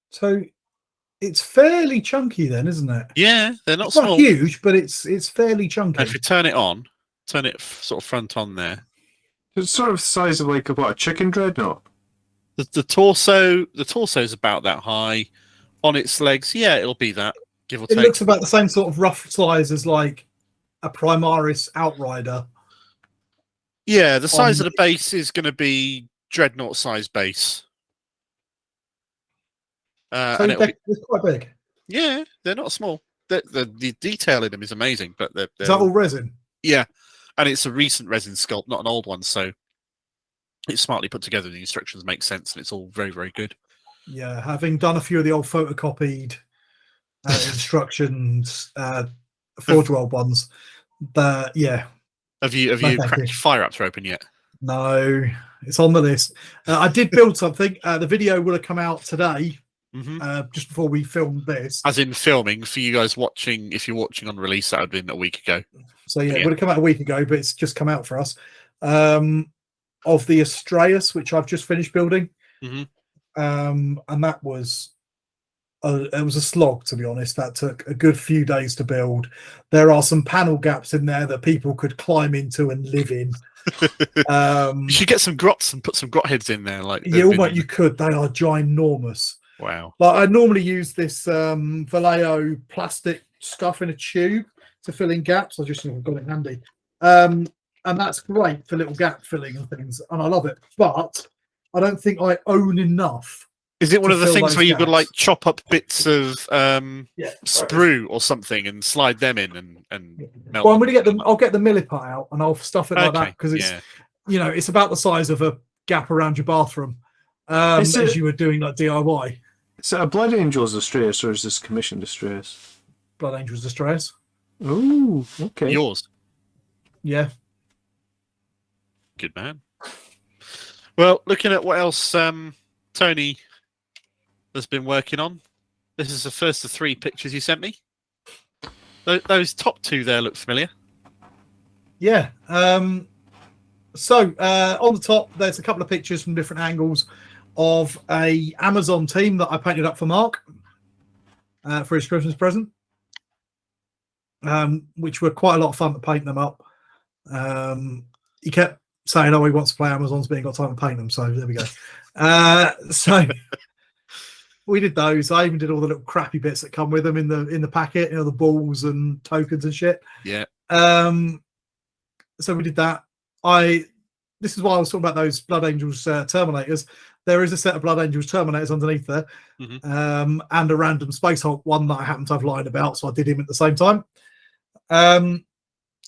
So it's fairly chunky then, isn't it? Yeah, they're not it's small. Not huge, but it's fairly chunky. And if you turn it sort of front on there. It's sort of the size of like a chicken dreadnought. The torso is about that high. On its legs, yeah, it'll be that. Give or take. It looks about the same sort of rough size as like a Primaris Outrider. Yeah, the size of the base is going to be dreadnought size base. So they're quite big. Yeah, they're not small. The detail in them is amazing, but they're is that all resin? Yeah, and it's a recent resin sculpt, not an old one, so it's smartly put together. The instructions make sense, and it's all very, very good. Yeah, having done a few of the old photocopied instructions, Forge World ones, yeah. Have you cracked Fire Apps open yet? No, it's on the list. I did build something. The video will have come out today. Just before we filmed this, as in filming for you guys watching. If you're watching on release, that would have been a week ago. So yeah, it would have come out a week ago, but it's just come out for us. Of the Astraeus, which I've just finished building, and that was it was a slog, to be honest. That took a good few days to build. There are some panel gaps in there that people could climb into and live in. You should get some grots and put some grot heads in there. Like you could. They are ginormous. Wow. Like I normally use this Vallejo plastic stuff in a tube to fill in gaps. I just got it handy. And that's great for little gap filling and things. And I love it. But I don't think I own enough. Is it one of the things where you could like chop up bits of sprue or something and slide them in and melt? Well, I'm going to get them. I'll get the milliput out and I'll stuff it like that because it's it's about the size of a gap around your bathroom. As you were doing like DIY. Is it a Blood Angels Astraeus or is this commissioned Astraeus? Blood Angels Astraeus. Oh, okay. Yours. Yeah. Good man. Well, looking at what else Tony has been working on. This is the first of 3 pictures you sent me. Those top 2 there look familiar. Yeah. So on the top, there's a couple of pictures from different angles of a Amazon team that I painted up for Mark for his Christmas present, which were quite a lot of fun to paint them up. He kept saying, "Oh, he wants to play Amazons, but he ain't got time to paint them." So there we go. So we did those. I even did all the little crappy bits that come with them in the packet, the balls and tokens and shit. Yeah. So we did that. I this is why I was talking about those Blood Angels Terminators. There is a set of Blood Angels Terminators underneath there, and a random Space Hulk one that I happen to have lied about, so I did him at the same time.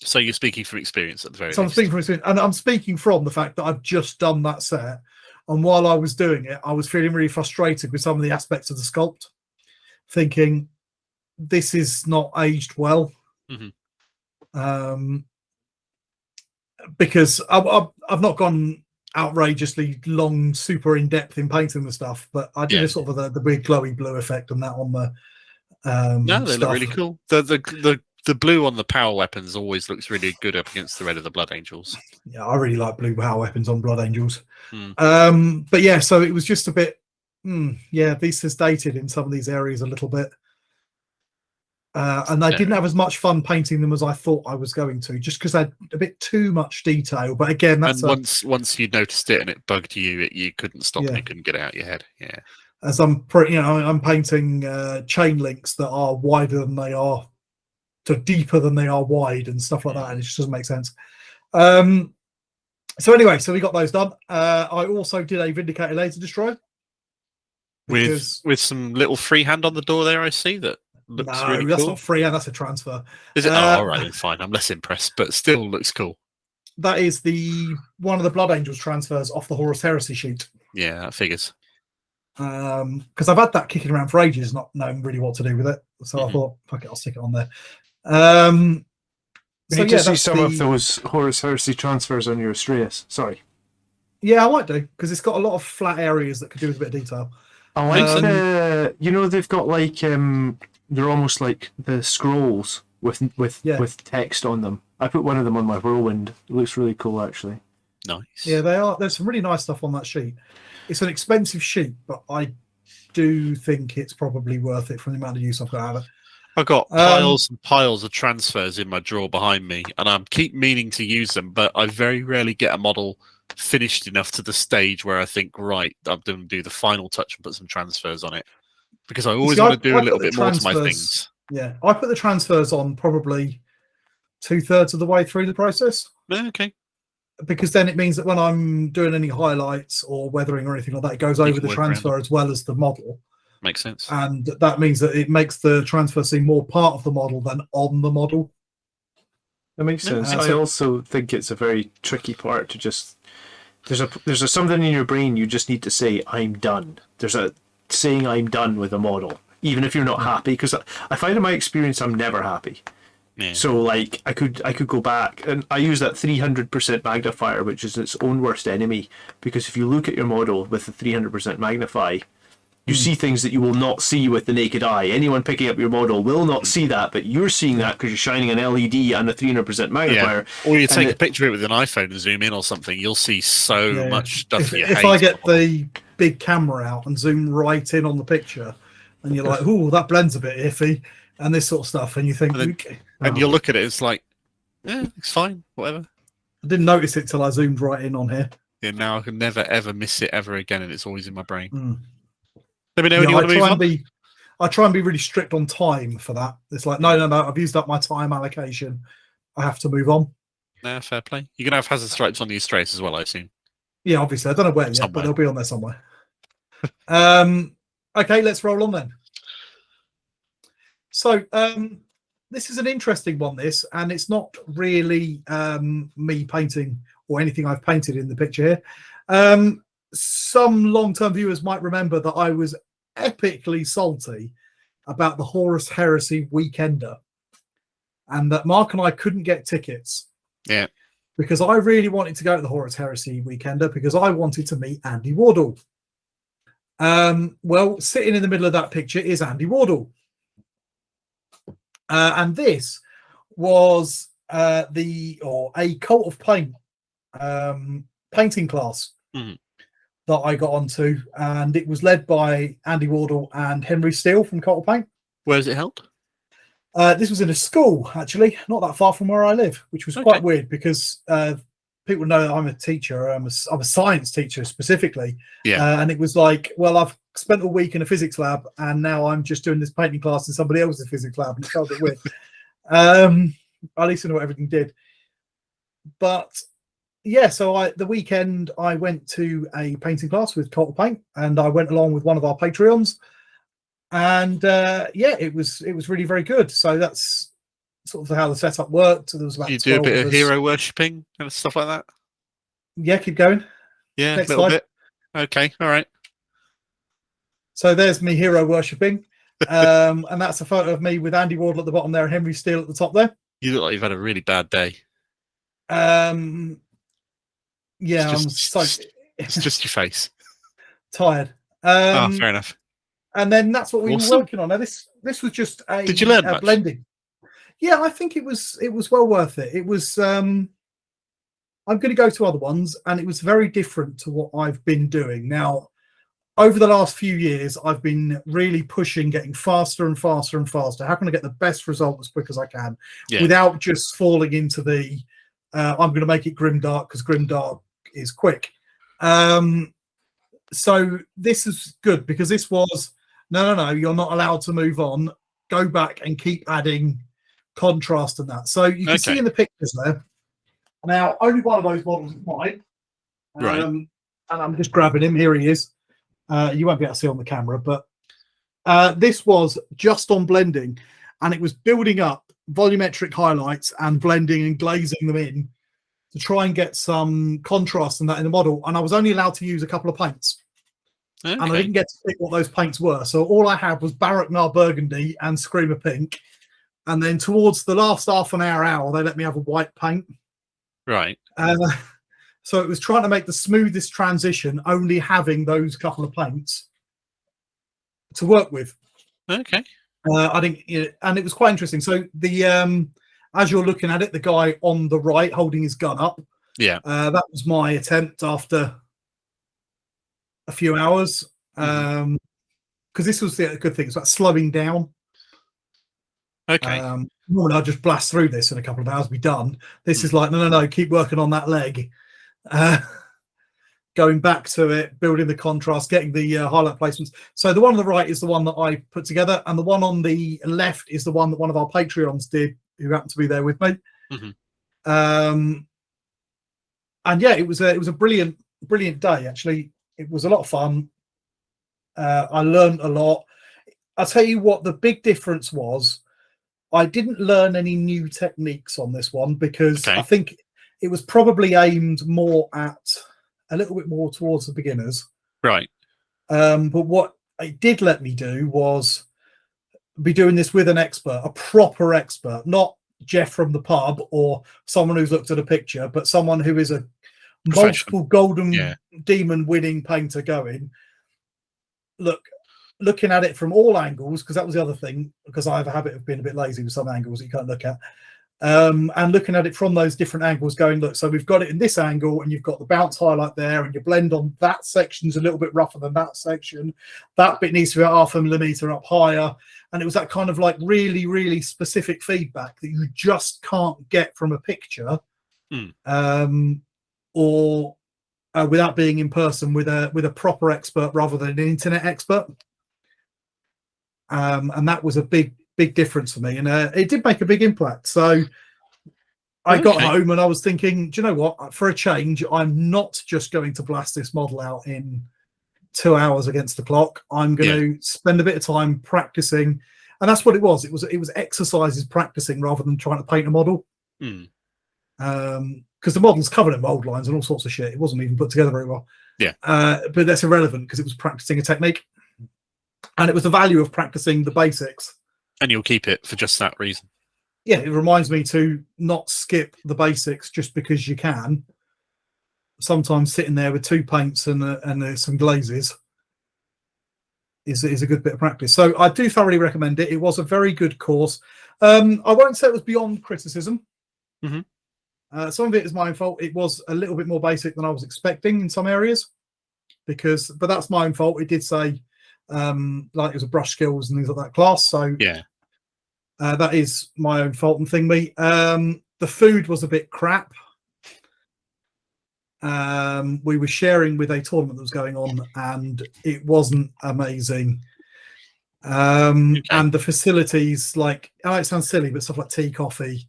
So you're speaking from experience at the very least. I'm speaking from experience, and I'm speaking from the fact that I've just done that set, and while I was doing it, I was feeling really frustrated with some of the aspects of the sculpt, thinking this is not aged well. Because I've not gone outrageously long, super in depth in painting the stuff, but I did a sort of the weird glowy blue effect on that on the. No, they look really cool. The blue on the power weapons always looks really good up against the red of the Blood Angels. Yeah, I really like blue power weapons on Blood Angels. But yeah, so it was just a bit. This has dated in some of these areas a little bit. And I didn't have as much fun painting them as I thought I was going to, just because I had a bit too much detail. But again, that's once you noticed it and it bugged you, you couldn't stop and you couldn't get it out of your head. Yeah, as I'm painting chain links that are wider than they are, to deeper than they are wide, and stuff like that, and it just doesn't make sense. So anyway, so we got those done. I also did a Vindicator Laser Destroyer with some little freehand on the door there. I see that. Looks really that's cool. Not free, and that's a transfer. Is it? All right, then fine. I'm less impressed, but still looks cool. That is one of the Blood Angels transfers off the Horus Heresy sheet. Yeah, that figures. Because I've had that kicking around for ages, not knowing really what to do with it. So I thought, fuck it, I'll stick it on there. We need to see some of those Horus Heresy transfers on your Astraeus. Sorry. Yeah, I might do, because it's got a lot of flat areas that could do with a bit of detail. I like they've got like they're almost like the scrolls with text on them. I put one of them on my Whirlwind. It looks really cool, actually. Nice. Yeah, they are. There's some really nice stuff on that sheet. It's an expensive sheet, but I do think it's probably worth it for the amount of use I've got out of it. I've got piles and piles of transfers in my drawer behind me, and I keep meaning to use them, but I very rarely get a model finished enough to the stage where I think, right, I'm going to do the final touch and put some transfers on it. Because I always want to do a little bit more to my things. Yeah, I put the transfers on probably 2/3 of the way through the process. Okay. Because then it means that when I'm doing any highlights or weathering or anything like that, it goes over the transfer as well as the model. Makes sense. And that means that it makes the transfer seem more part of the model than on the model. That makes sense. I also think it's a very tricky part to just... There's something in your brain you just need to say, I'm done. There's a saying I'm done with a model, even if you're not happy, because I find in my experience I'm never happy. Yeah. So like I could go back, and I use that 300% magnifier, which is its own worst enemy, because if you look at your model with the 300% magnify, you see things that you will not see with the naked eye. Anyone picking up your model will not see that, but you're seeing that because you're shining an LED and a 300% magnifier. Or you take a picture of it with an iPhone and zoom in or something, you'll see so much stuff you hate. If I get the big camera out and zoom right in on the picture, and you're like, "Ooh, that blends a bit iffy," and this sort of stuff, and you think, and you'll look at it, it's like, yeah, it's fine, whatever. I didn't notice it till I zoomed right in on here. Yeah, now I can never ever miss it ever again, and it's always in my brain. Let me know when you want to move on. I try and be really strict on time for that. It's like, no, I've used up my time allocation. I have to move on. Nah, fair play. You're gonna have hazard stripes on the Astraeus as well, I assume. Yeah, obviously. I don't know where yet, but they'll be on there somewhere. Okay, let's roll on then. So this is an interesting one, and it's not really me painting or anything I've painted in the picture here. Some long-term viewers might remember that I was epically salty about the Horus Heresy Weekender, and that Mark and I couldn't get tickets. Yeah. Because I really wanted to go to the Horus Heresy Weekender because I wanted to meet Andy Wardle. Well, sitting in the middle of that picture is Andy Wardle. And this was a Cult of Paint painting class that I got onto, and it was led by Andy Wardle and Henry Steele from Cult of Paint. Where is it held? This was in a school, actually, not that far from where I live, which was quite weird because people know that I'm a teacher. I'm a science teacher specifically. Yeah. And it was like, well, I've spent a week in a physics lab and now I'm just doing this painting class in somebody else's physics lab, and it felt a bit weird. At least I know what everything did. But yeah, so the weekend I went to a painting class with Cult Paint, and I went along with one of our Patreons, and yeah, it was really very good. So that's sort of how the setup worked. There was about you do a 12 bit of of us. hero worshipping and stuff like that. Yeah, keep going. Yeah, Next a little slide. bit. Okay, all right. So there's me hero worshipping, and that's a photo of me with Andy Wardle at the bottom there, and Henry Steele at the top there. You look like you've had a really bad day. Yeah, It's just your face. tired. Fair enough. And then that's what we Awesome. were working on. Now this was just a Did you learn much? blending. Yeah, I think it was well worth it. It was I'm going to go to other ones, and it was very different to what I've been doing. Now, over the last few years, I've been really pushing, getting faster and faster and faster. How can I get the best result as quick as I can without just falling into the I'm going to make it grimdark because grimdark is quick. So this is good because this was no, you're not allowed to move on. Go back and keep adding contrast and that. So you can see in the pictures there. Now, only one of those models is mine. Right. And I'm just grabbing him. Here he is. You won't be able to see on the camera, but this was just on blending, and it was building up volumetric highlights and blending and glazing them in to try and get some contrast and that in the model. And I was only allowed to use a couple of paints. And I didn't get to pick what those paints were. So all I had was Baraknar Burgundy and Screamer Pink. And then towards the last half an hour, they let me have a white paint. Right. So it was trying to make the smoothest transition, only having those couple of paints to work with. Okay. I think, and it was quite interesting. So the as you're looking at it, the guy on the right holding his gun up. Yeah. That was my attempt after a few hours. Because this was the good thing. It's about slowing down. Okay. Normally I'll just blast through this in a couple of hours, be done. This is like, no, keep working on that leg. Going back to it, building the contrast, getting the highlight placements. So the one on the right is the one that I put together, and the one on the left is the one that one of our Patreons did, who happened to be there with me. And yeah, it was a brilliant day. Actually, it was a lot of fun. I learned a lot. I'll tell you what the big difference was. I didn't learn any new techniques on this one because I think it was probably aimed more at a little bit more towards the beginners. Right. But what it did let me do was be doing this with an expert, a proper expert, not Jeff from the pub or someone who's looked at a picture, but someone who is a multiple golden demon winning painter going, looking at it from all angles, because that was the other thing, because I have a habit of being a bit lazy with some angles that you can't look at. And looking at it from those different angles going, look, so we've got it in this angle and you've got the bounce highlight there and your blend on that section's a little bit rougher than that section. That bit needs to be 0.5 millimeter up higher. And it was that kind of like really, really specific feedback that you just can't get from a picture or without being in person with a proper expert rather than an internet expert. And that was a big difference for me, and it did make a big impact. So I got home and I was thinking, do you know what, for a change, I'm not just going to blast this model out in 2 hours against the clock. I'm going to spend a bit of time practicing, and that's what it was. It was exercises practicing rather than trying to paint a model, because the model's covered in mold lines and all sorts of shit. It wasn't even put together very well. But that's irrelevant because it was practicing a technique, and it was the value of practicing the basics. And you'll keep it for just that reason. Yeah, it reminds me to not skip the basics just because you can. Sometimes sitting there with 2 paints and some glazes is a good bit of practice. So I do thoroughly recommend it. It was a very good course. I won't say it was beyond criticism. Some of it is my own fault. It was a little bit more basic than I was expecting in some areas, but that's my own fault. It did say like it was a brush skills and things like that class. So that is my own fault and thing. The food was a bit crap. We were sharing with a tournament that was going on, and it wasn't amazing. And the facilities, like, I know it sounds silly, but stuff like tea, coffee,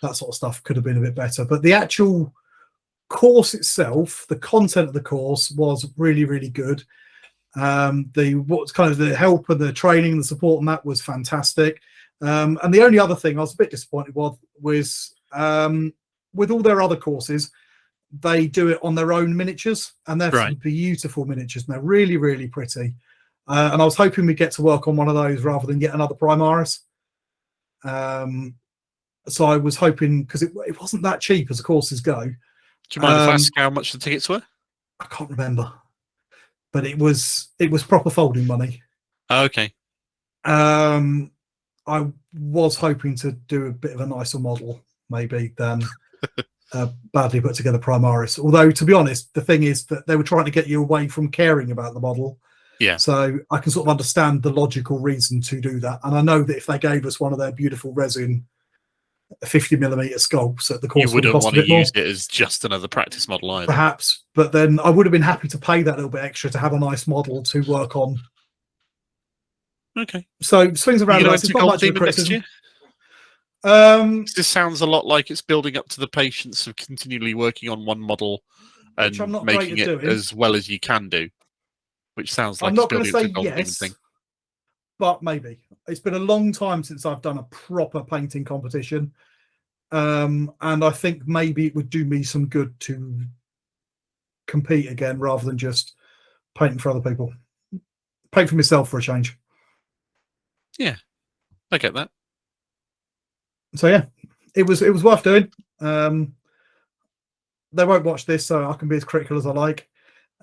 that sort of stuff could have been a bit better. But the actual course itself, the content of the course was really, really good. What's kind of the help and the training and the support and that was fantastic. And the only other thing I was a bit disappointed was with all their other courses, they do it on their own miniatures, and they're some beautiful miniatures, and they're really, really pretty. And I was hoping we'd get to work on one of those rather than get another Primaris. So I was hoping, because it wasn't that cheap as the courses go. Do you mind if I ask how much the tickets were? I can't remember, but it was proper folding money. Oh, okay. I was hoping to do a bit of a nicer model, maybe, than badly put together Primaris. Although, to be honest, the thing is that they were trying to get you away from caring about the model. Yeah. So I can sort of understand the logical reason to do that. And I know that if they gave us one of their beautiful resin 50mm sculpts at the course, you wouldn't want to use it as just another practice model either. Perhaps, but then I would have been happy to pay that little bit extra to have a nice model to work on. Okay. So swings around. It's not much of a criticism. This sounds a lot like it's building up to the patience of continually working on one model and making it as well as you can do. Which sounds like I'm not going to say yes, thing. But maybe. It's been a long time since I've done a proper painting competition. And I think maybe it would do me some good to compete again rather than just painting for other people. Paint for myself for a change. Yeah, I get that. So yeah, it was worth doing. They won't watch this, so I can be as critical as I like.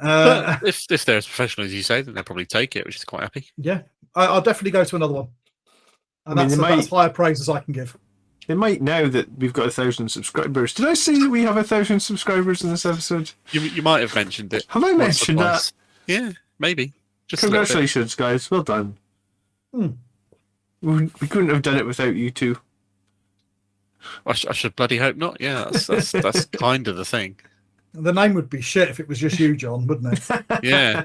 If they're as professional as you say, then they'll probably take it, which is quite happy. Yeah, I'll definitely go to another one. And that's as higher praise as I can give. It might, now that we've got 1,000 subscribers. Did I say that we have 1,000 subscribers in this episode? You might have mentioned it. Have I mentioned that? Yeah, maybe. Just congratulations, guys. Well done. We couldn't have done it without you two. I should bloody hope not. Yeah, that's kind of the thing. The name would be shit if it was just you, John, wouldn't it? Yeah.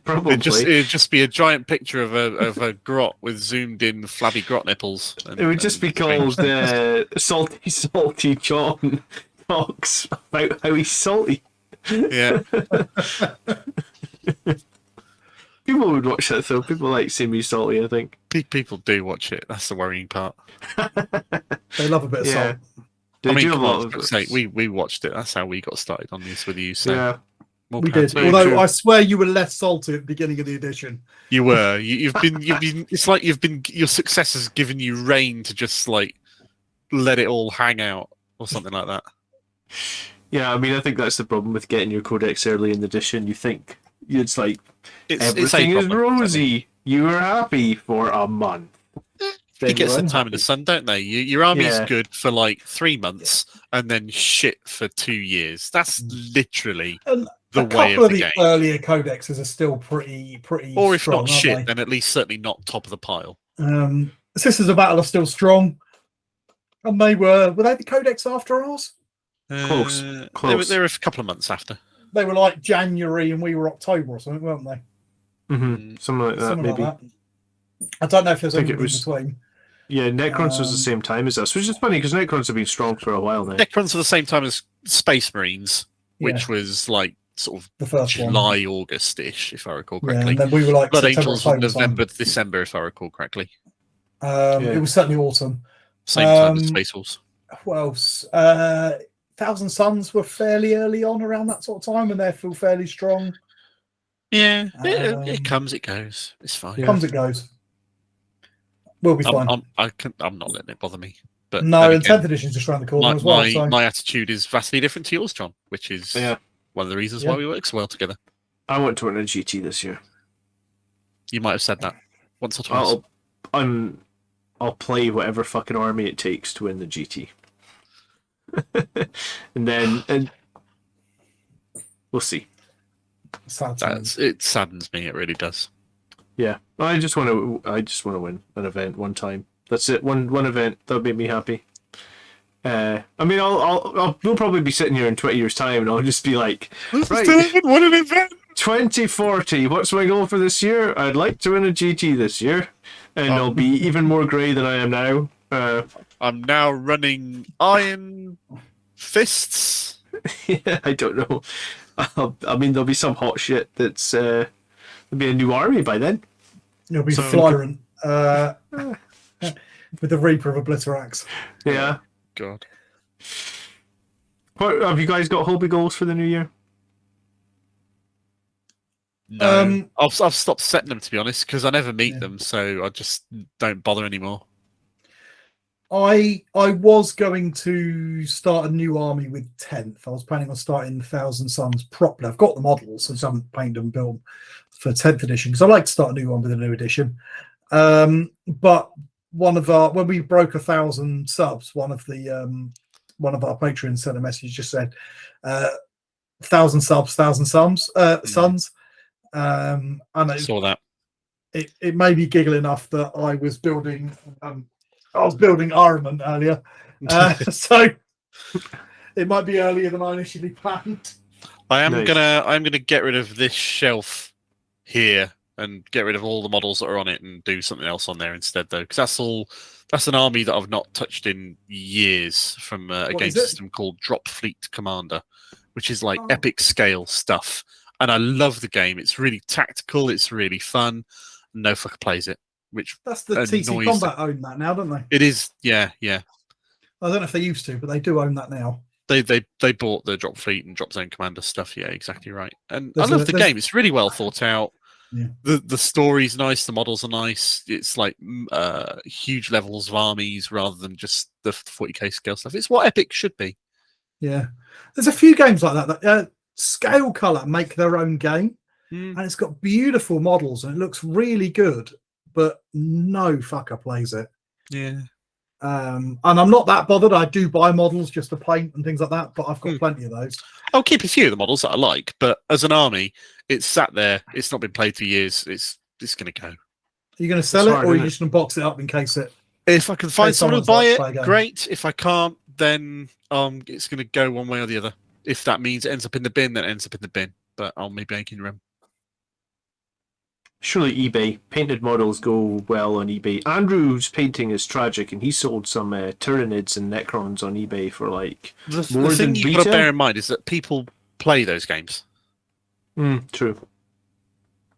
Probably. It'd just be a giant picture of a grot with zoomed in flabby grot nipples. It would just be called Salty John talks about how he's salty. Yeah. People would watch that though. People like seeing me salty, I think. People do watch it. That's the worrying part. They love a bit of salt. We watched it. That's how we got started on this with you. So yeah. We did. Although I swear you were less salty at the beginning of the edition. You were. You've been. It's like your success has given you rein to just like let it all hang out or something like that. Yeah, I mean, I think that's the problem with getting your codex early in the edition. You think it's like everything is rosy. You are happy for a month. They get some time in the sun, don't they? Your army's good for like 3 months and then shit for 2 years. That's literally the way of the game. The earlier codexes are still pretty. Or if strong, not shit, then at least certainly not top of the pile. Sisters of Battle are still strong, and they were they the codex after ours? Close. They were a couple of months after. They were like January, and we were October or something, weren't they? Something like that, maybe. Like that. I don't know if there's anything in between. Yeah, Necrons was the same time as us, which is funny because Necrons have been strong for a while now. Necrons were the same time as Space Marines, which was like sort of the first July, August-ish, if I recall correctly. Yeah, and then we were like Blood Angels were November, December, if I recall correctly. It was certainly autumn. Same time as Space Wolves. Who else? Thousand Suns were fairly early on around that sort of time, and they're still fairly strong. Yeah, it comes, it goes. It's fine. Comes, it goes. We'll be fine. I'm not letting it bother me. But no, and 10th edition is just around the corner as well. My attitude is vastly different to yours, John, which is one of the reasons why we work so well together. I want to win a GT this year. You might have said that once or twice. I'll play whatever fucking army it takes to win the GT. and we'll see. It saddens me. It really does. Yeah, I just want to win an event one time. That's it. One event that would make me happy. I mean, we'll probably be sitting here in 20 years' time, and I'll just be like, right, what an event! 2040. What's my goal for this year? I'd like to win a GT this year, and I'll be even more grey than I am now. I'm now running Iron Fists. Yeah, I don't know. I mean, there'll be some hot shit that's there'll be a new army by then. It'll be Flyrant with the Reaper of Obliterax. Yeah. God. What, have you guys got hobby goals for the new year? No, I've stopped setting them, to be honest, because I never meet them, so I just don't bother anymore. I was going to start a new army with 10th. I was planning on starting 1,000 Suns properly. I've got the models, so I haven't painted and built for 10th edition because I like to start a new one with a new edition. But when we broke 1,000 subs, one of our patrons sent a message, just said 1,000 subs, 1,000 sons. And I saw that. It made me giggle enough that I was building Ironman earlier, so it might be earlier than I initially planned. I'm gonna get rid of this shelf here and get rid of all the models that are on it and do something else on there instead, though, because that's an army that I've not touched in years from a game system called Drop Fleet Commander, which is like epic scale stuff. And I love the game. It's really tactical. It's really fun. No fucker plays it. Which that's the TC Combat own that now, don't they? It is, yeah. I don't know if they used to, but they do own that now. They bought the Drop Fleet and Drop Zone Commander stuff. Yeah, exactly right. And I love the game. It's really well thought out. Yeah. The story's nice. The models are nice. It's like huge levels of armies rather than just the 40k scale stuff. It's what Epic should be. Yeah, there's a few games like that. Scale Colour make their own game, and it's got beautiful models and it looks really good, but no fucker plays it. Yeah. And I'm not that bothered. I do buy models just to paint and things like that, but I've got plenty of those. I'll keep a few of the models that I like, but as an army, it's sat there. It's not been played for years. It's going to go. Are you going to sell it, or are you just going to box it up in case it? If I can find someone to buy it, great. If I can't, then it's going to go one way or the other. If that means it ends up in the bin, then it ends up in the bin. But I'll maybe making room. Surely eBay. Painted models go well on eBay. Andrew's painting is tragic, and he sold some Tyranids and Necrons on eBay for like more the thing than you've got to bear in mind is that people play those games. True.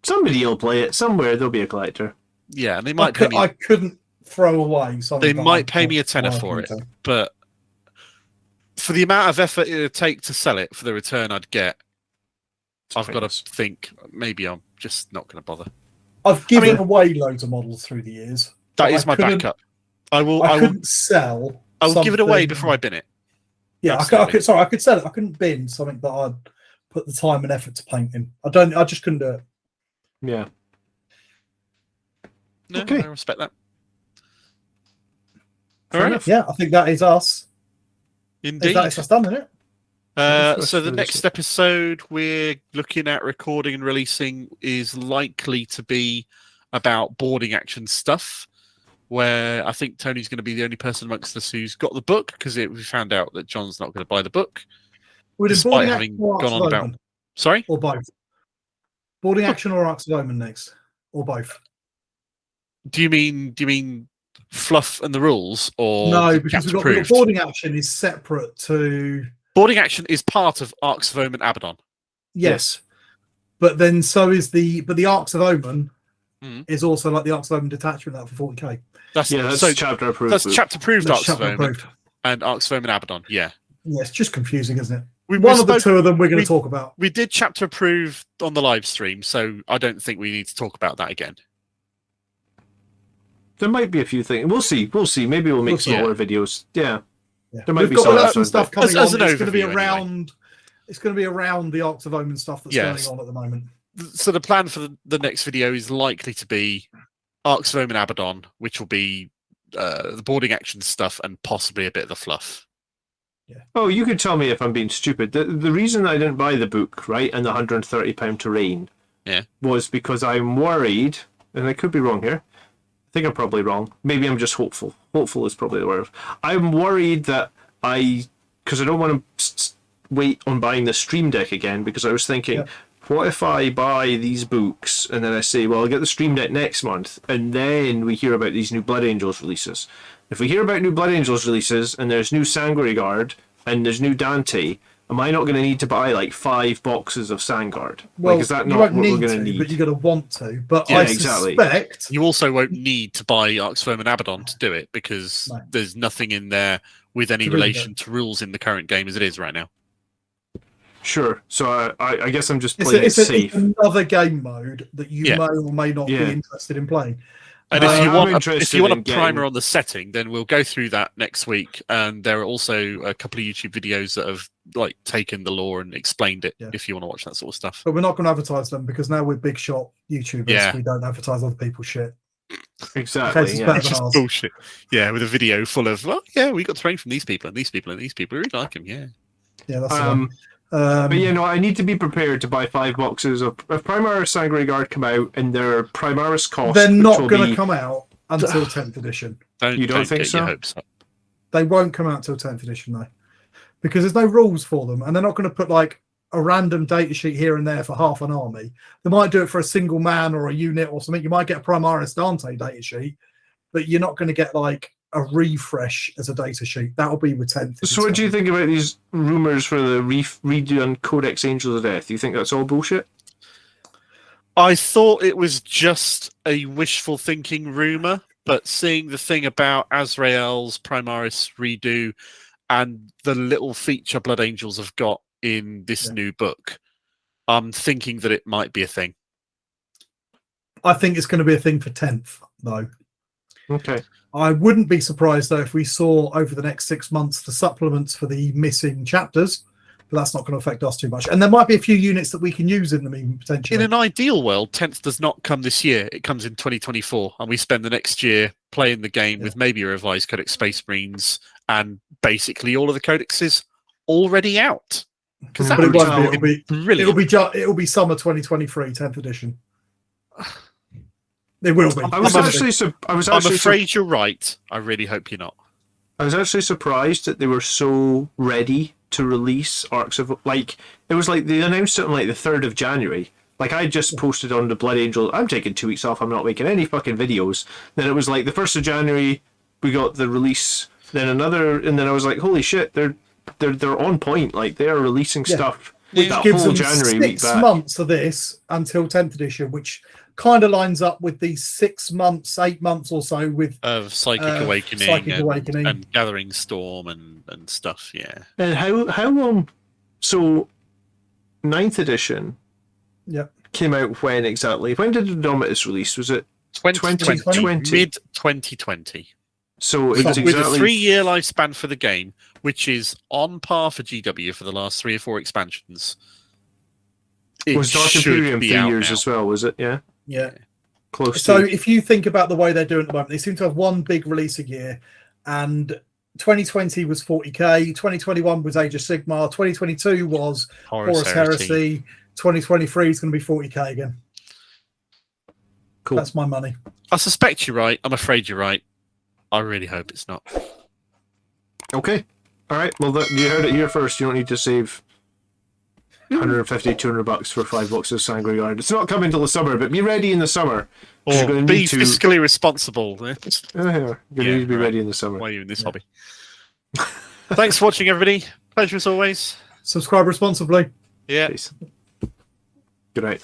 Somebody will play it. Somewhere there'll be a collector. Yeah, and they might pay me. I couldn't throw away something. They might pay me a tenner for it, but for the amount of effort it would take to sell it, for the return I'd get, I've got to think maybe I'm just not going to bother. I've given away loads of models through the years. That is my backup. I couldn't sell. I will give it away before I bin it. Yeah, I could sell it. I couldn't bin something that I'd put the time and effort to paint in. I just couldn't do it. Yeah. No, okay. I respect that. All right. Yeah, I think that is us. Indeed. That's us done, isn't it? So the next episode we're looking at recording and releasing is likely to be about boarding action stuff, where I think Tony's going to be the only person amongst us who's got the book, because we found out that John's not going to buy the book. Despite having gone on about... Sorry? Or both. Boarding action or Arcs of Omen next? Or both? Do you mean fluff and the rules, or no? Because we've got boarding action is separate to boarding action is part of Arcs of Omen Abaddon. Yes, but then so is the Arcs of Omen is also like the Arcs of Omen detachment that for 40k. That's chapter approved. That's chapter approved Arcs of Omen and Arcs of Omen Abaddon. Yeah, it's just confusing, isn't it? One of the two of them we're going to talk about. We did chapter approve on the live stream, so I don't think we need to talk about that again. There might be a few things. We'll see. Maybe we'll make some more videos. Yeah. There might be some stuff coming on. It's going to be around. Anyway. It's going to be around the Arcs of Omen stuff that's going on at the moment. So the plan for the next video is likely to be Arcs of Omen Abaddon, which will be the boarding action stuff and possibly a bit of the fluff. Yeah. Oh, you could tell me if I'm being stupid. The reason I didn't buy the book, right, and the £130 terrain, was because I'm worried, and I could be wrong here. I think I'm probably wrong. Maybe I'm just hopeful. Hopeful is probably the word. I'm worried that because I don't want to wait on buying the Stream Deck again, because I was thinking, what if I buy these books and then I say, well, I'll get the Stream Deck next month, and then we hear about these new Blood Angels releases. If we hear about new Blood Angels releases and there's new Sanguary Guard and there's new Dante, am I not going to need to buy like 5 boxes of Sandguard? Well, like, is that you not won't what we're need going to, to need? but you're going to want to. But Yeah, I exactly. suspect You also won't need to buy Arxfirm and Abaddon to do it because No. there's nothing in there with any To do relation to rules in the current game as it is right now. Sure. So I guess I'm just playing it safe. It's another game mode that you Yeah. may or may not Yeah. be interested in playing. And if you I'm want interested a in primer getting- on the setting, then we'll go through that next week. And there are also a couple of YouTube videos that have like taken the lore and explained it. Yeah. If you want to watch that sort of stuff. But we're not going to advertise them because now we're big shot YouTubers. Yeah. We don't advertise other people's shit. Exactly. Okay, it's Yeah. better It's than just ours. bullshit. Yeah, with a video full of, well, yeah, we got terrain from these people and these people and these people. We really like them. Yeah. Yeah, that's the one. But you know, I need to be prepared to buy 5 boxes of if Primaris Sangre Guard come out and their Primaris cost. They're not which going will to be- come out until 10th edition. You don't think get so? Your hopes up. They won't come out until 10th edition, though, because there's no rules for them, and they're not going to put like a random data sheet here and there for half an army. They might do it for a single man or a unit or something. You might get a Primaris Dante data sheet, but you're not going to get like a refresh as a data sheet. That'll be with 10th. So what do you think about these rumors for the redone Codex Angels of Death? Do you think that's all bullshit? I thought it was just a wishful thinking rumor, but seeing the thing about Azrael's Primaris redo and the little feature Blood Angels have got in this new book, I'm thinking that it might be a thing. I think it's going to be a thing for 10th, though. Okay. I wouldn't be surprised, though, if we saw over the next 6 months the supplements for the missing chapters, but that's not going to affect us too much. And there might be a few units that we can use in them, even potentially. In an ideal world, 10th does not come this year. It comes in 2024, and we spend the next year playing the game with maybe a revised Codex Space Marines and basically all of the codexes already out. Because that But it would won't be. brilliant. It'll be summer 2023, 10th edition. It will be. I was afraid you're right. I really hope you're not. I was actually surprised that they were so ready to release Arcs of like it was like they announced it on like the 3rd of January. Like I just posted on the Blood Angel, I'm taking 2 weeks off, I'm not making any fucking videos. Then it was like the 1st of January we got the release, then another, and then I was like, holy shit, they're on point, like they are releasing stuff Which that gives whole them January week 6 back. months of this until 10th edition, which kind of lines up with the 6 months, 8 months or so with Of Psychic Awakening, and Gathering Storm and stuff, yeah. And how long? So 9th edition came out when exactly? When did Indomitus release? Was it 2020? Mid-2020. So with exactly a 3-year lifespan for the game, which is on par for GW for the last 3 or 4 expansions. It was Dark should Imperium be 3 out years now. as well, was it? Yeah. Yeah. Close So to. if you think about the way they're doing at the moment, they seem to have one big release a year, and 2020 was 40k, 2021 was Age of Sigmar, 2022 was Horus Heresy, 2023 is going to be 40k again. Cool. That's my money. I suspect you're right. I'm afraid you're right. I really hope it's not. Okay. All right. Well, you heard it here first. You don't need to save 150, $200 for 5 boxes of Sangre Guard. It's not coming till the summer, but be ready in the summer. Or you're going to be need to. fiscally responsible. You're going to need to be ready in the summer. Why are you in this hobby? Thanks for watching, everybody. Pleasure as always. Subscribe responsibly. Yeah. Peace. Good night.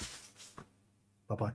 Bye-bye.